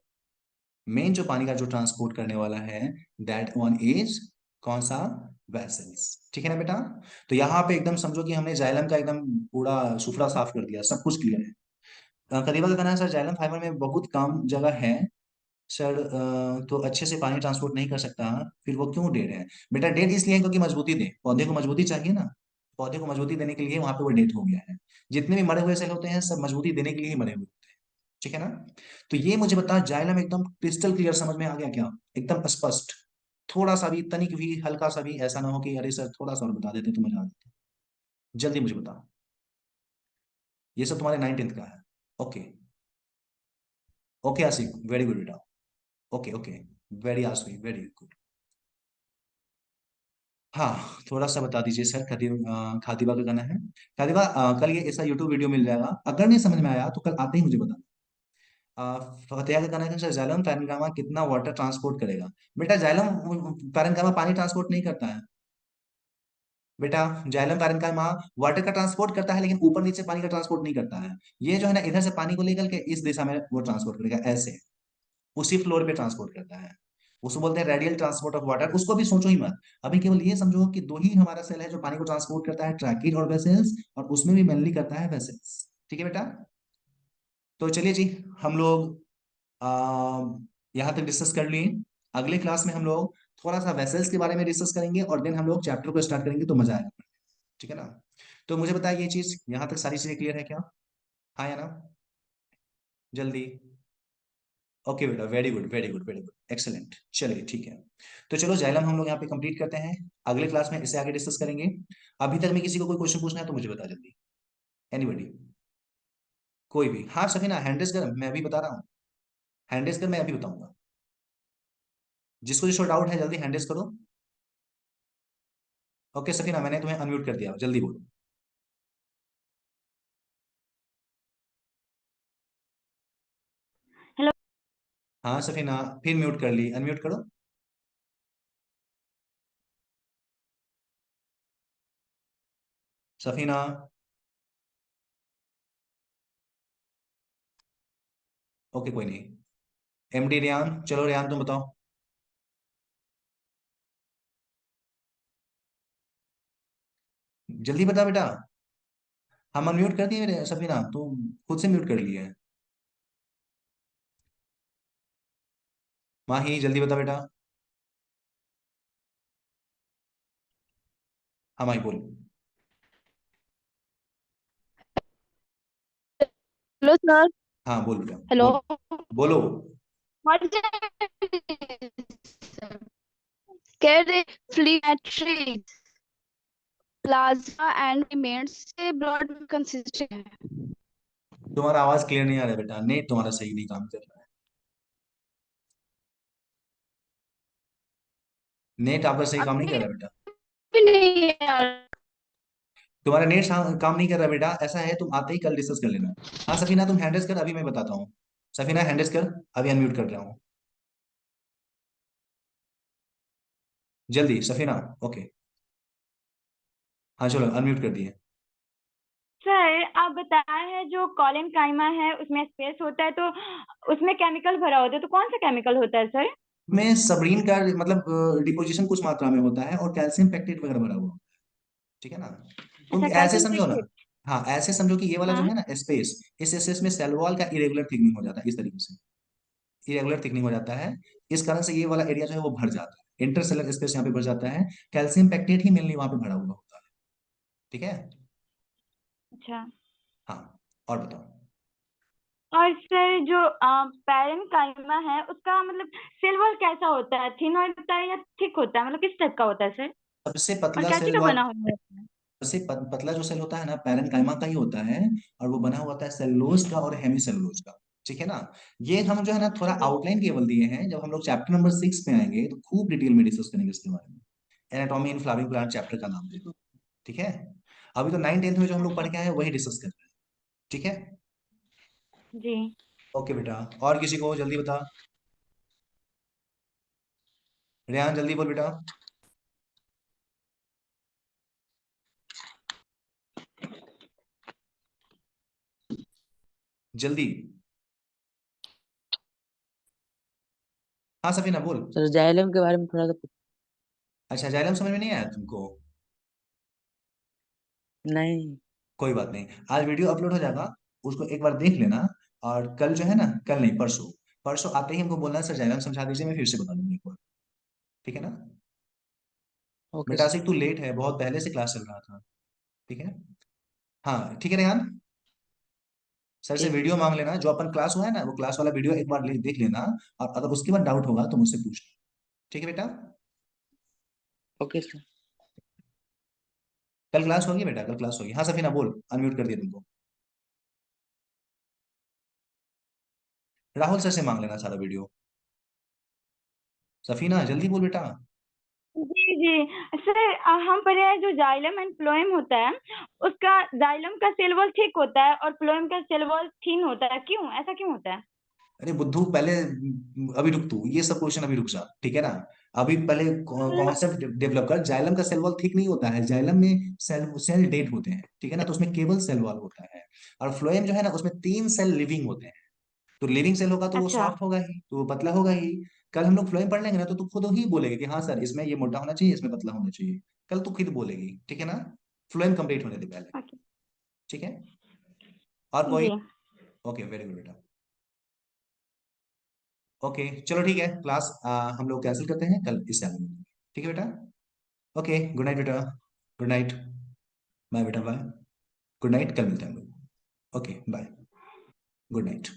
मेन जो पानी का जो ट्रांसपोर्ट करने वाला है, दैट वन इज कौन सा, वेसल्स। ठीक है ना बेटा। तो यहाँ पे एकदम समझो कि हमने जाइलम का एकदम पूरा सुफड़ा साफ कर दिया, सब कुछ क्लियर है। करीबा का कहना है सर जाइलम फाइबर में बहुत कम जगह है सर, तो अच्छे से पानी ट्रांसपोर्ट नहीं कर सकता, फिर वो क्यों डेड है? बेटा डेड इसलिए है क्योंकि मजबूती दे, पौधे को मजबूती चाहिए ना, पौधे को मजबूती देने के लिए वहां पे वो डेड हो गया है। जितने भी मरे हुए सेल होते हैं सब मजबूती देने के लिए ही मरे हुए होते हैं। ठीक है ना। तो ये मुझे बता, जाइलम एकदम क्रिस्टल क्लियर समझ में आ गया क्या, एकदम स्पष्ट? थोड़ा सा भी, तनिक भी, हल्का सा भी ऐसा ना हो कि अरे सर थोड़ा सा और बता देते तो मजा आ जाता। जल्दी मुझे बताओ, ये सब तुम्हारे 9th का है। Okay, okay Asif, very good बेटा। Okay okay, very Asif, very good. हाँ, थोड़ा सा बता दीजिए सर। खातिबा का गाना है। खातिबा, कल ये ऐसा यूट्यूब वीडियो मिल जाएगा, अगर नहीं समझ में आया तो कल आते ही मुझे बताना। फतेहा का कहना है कि सर जाइलम पैरेन्कामा कितना वाटर ट्रांसपोर्ट करेगा। बेटा जाइलम पैरेन्कामा पानी ट्रांसपोर्ट नहीं करता है। बेटा जाइलम पैरेन्कामा वाटर का ट्रांसपोर्ट करता है, लेकिन ऊपर नीचे पानी का ट्रांसपोर्ट नहीं करता है। ये जो है ना, इधर से पानी को लेकर के इस दिशा में वो ट्रांसपोर्ट करेगा, ऐसे उसी फ्लोर पे ट्रांसपोर्ट करता है। उसको बोलते हैं रेडियल ट्रांसपोर्ट ऑफ वाटर। उसको भी सोचो ही मत। अभी केवल ये समझो कि दो ही हमारा सेल है जो पानी को ट्रांसपोर्ट करता है, ट्रैकिड और वेसल्स, और उसमें भी मेनली करता है वेसल्स। ठीक है बेटा। तो चलिए जी, हम लोग आ, यहाँ तक डिस्कस कर लिए। अगले क्लास में हम लोग थोड़ा सा वेसल्स के बारे में डिस्कस करेंगे, और देन हम लोग चैप्टर को स्टार्ट करेंगे, तो मजा आएगा। ठीक है ना। तो मुझे बताया, ये चीज यहाँ तक सारी चीजें क्लियर है क्या? हाँ या ना? जल्दी। ओके बेटा, very good very good very good, excellent. चलिए ठीक है। तो चलो जाइलम हम लोग यहाँ पे कंप्लीट करते हैं। अगले क्लास में इसे आगे डिस्कस करेंगे। अभी तक में किसी को कोई क्वेश्चन पूछना है तो मुझे बता जल्दी। एनीबडी? कोई भी? हाँ सफीना, हैंड रेज कर, मैं अभी बता रहा हूँ। हैंड रेज कर, मैं अभी बताऊंगा। जिसको जिसको डाउट है जल्दी हैंड रेज करो। ओके सफीना, मैंने तुम्हें अनम्यूट कर दिया, जल्दी बोलो। हेलो। हाँ सफीना, फिर म्यूट कर ली, अनम्यूट करो। सफीना। ओके कोई नहीं। एमडी रेयान, चलो रेयान तुम बताओ। जल्दी बता बेटा। हम अनम्यूट कर दिए सफीना, तुम खुद से म्यूट कर लिए है। माही जल्दी बता बेटा। हाँ माही बोल। Hello sir. हाँ बोल बेटा। हेलो। बोल। बोलो। कह रहे फ्ली मैट्रिक्स प्लाज्मा एंड रिमेन्स से ब्लड कंसिस्टेंट है। तुम्हारा आवाज क्लियर नहीं आ रहा है बेटा, नेट तुम्हारा सही नहीं काम कर रहा है। नेट आपका सही काम नहीं कर अभी रहा है बेटा। भी नहीं यार। तुम्हारा नेट काम नहीं कर रहा बेटा, ऐसा है तुम आते ही कल डिस्कस कर लेना। हाँ सफीना, तुम हैंडल्स कर, अभी मैं बताता हूँ। सफीना हैंडल्स कर, अभी अनम्यूट कर रहा हूँ। जल्दी सफीना। ओके। हाँ चलो, अनम्यूट कर दिए। सर आप बताए हैं जो कॉलिन काइमा है उसमें स्पेस होता है तो उसमें केमिकल भरा होता है, तो कौन सा केमिकल होता है सर? में सबरीन का मतलब डिपोजिशन कुछ मात्रा में होता है, और कैल्शियम पेक्टेट वगैरह भरा हुआ होता है। ठीक है ना। तुम अच्छा, ऐसे कैल्शियम समझो ना। पेक्टेट। हाँ ऐसे समझो कि ये वाला जो हाँ। है ना स्पेस, इस स्पेस में सेल वॉल का इरेगुलर थिकनिंग हो जाता है, इस तरीके से इरेगुलर थिकनिंग हो जाता है। इस कारण से ये वाला एरिया जो है वो भर जाता है, इंटरसेलर स्पेस यहाँ पे भर जाता है। कैल्शियम पेक्टेट ही मेनली वहां पे भरा हुआ होता है। ठीक है। अच्छा। हाँ, और बताओ। और सर जो पैरन काइमा है उसका मतलब सेल वॉल कैसा होता है, थिन होता है या थिक होता है, मतलब किस टाइप का होता है सर? सबसे और पतला क्या चीज सेल का वॉल, बना हुआ होता है? सबसे पतला जो सेल होता है ना, पैरेन्काइमा का ही होता है। और वो बना हुआ होता है सेलुलोज का और हेमी सेलुलोज का। ठीक है ना। ये हम जो है ना थोड़ा जी। आउटलाइन केवल दिए हैं, जब हम लोग चैप्टर नंबर 6 पे आएंगे तो खूब डिटेल में डिस्कस करेंगे इसके बारे में। Anatomy in flowering plant chapter का नाम है। ठीक है। अभी तो 9 10th में जो हम लोग पढ़ अच्छा। के आए हैं वही डिस्कस कर रहे हैं। ठीक है। जी। ओके बेटा, और किसी को जल्दी बता। रेहान जल्दी बोल बेटा। जल्दी। हाँ सफीना बोल। सर जाइलम के बारे में थोड़ा सा अच्छा, जाइलम समझ में नहीं आया तुमको? नहीं। कोई बात नहीं, आज वीडियो अपलोड हो जाएगा, उसको एक बार देख लेना। और कल जो है ना, कल नहीं परसों, परसों आते ही हमको बोलना, सर जाइलम समझा दीजिए, मैं फिर से बता दूंगा एक बार। ठीक है ना। ओके बेटा सर। आशिक तू लेट है, बहुत पहले से क्लास चल रहा था। ठीक है। हाँ ठीक है रेहान। सर से ठीक है। वीडियो मांग लेना, जो अपन क्लास हुआ है ना वो क्लास वाला वीडियो एक बार देख लेना। और अगर उसके बाद डाउट होगा तो मुझसे पूछना। ठीक है बेटा। Okay sir. कल क्लास होगी बेटा, कल क्लास होगी। हाँ सफीना बोल, अनम्यूट कर दिया तुमको। राहुल सर से मांग लेना सारा वीडियो। सफीना जल्दी बोल बेटा। जी जी सर, हम पढ़े हैं जो जाइलम एंड फ्लोएम होता है, उसका जाइलम का सेल वॉल थिक होता है और फ्लोएम का सेल वॉल थिन होता है, क्यों ऐसा क्यों होता है? अरे बुद्धू, पहले अभी रुक तू, ये सब क्वेश्चन अभी रुक जा, ठीक है ना। अभी पहले कॉन्सेप्ट डेवलप कर। जाइलम का सेल वॉल थिक नहीं होता है, जाइलम में सेल सेल डेड होते हैं, ठीक है ना, तो उसमें केवल सेल वॉल होता है। और फ्लोएम जो है ना, उसमें 3 सेल लिविंग होते हैं। तो लिविंग सेल होगा तो वो अच्छा सॉफ्ट होगा ही, तो वो पतला होगा ही। कल हम लोग फ्लोएम पढ़ लेंगे ना, तो तू खुद ही बोलेगी कि हाँ सर, इसमें ये मोटा होना चाहिए, इसमें पतला होना चाहिए। कल तू खुद बोलेगी, ठीक है ना। फ्लोएम कंप्लीट होने दे पहले, ओके ठीक है। और कोई? जी ओके, वेरी गुड बेटा। ओके चलो ठीक है, क्लास हम लोग कैंसिल करते हैं, कल इससे आगे मिलेंगे, ठीक है बेटा। ओके, गुड नाइट बेटा। Good night. बाय बेटा, बाय। गुड नाइट, कल मिलते हैं हम लोग। Okay bye. Good night.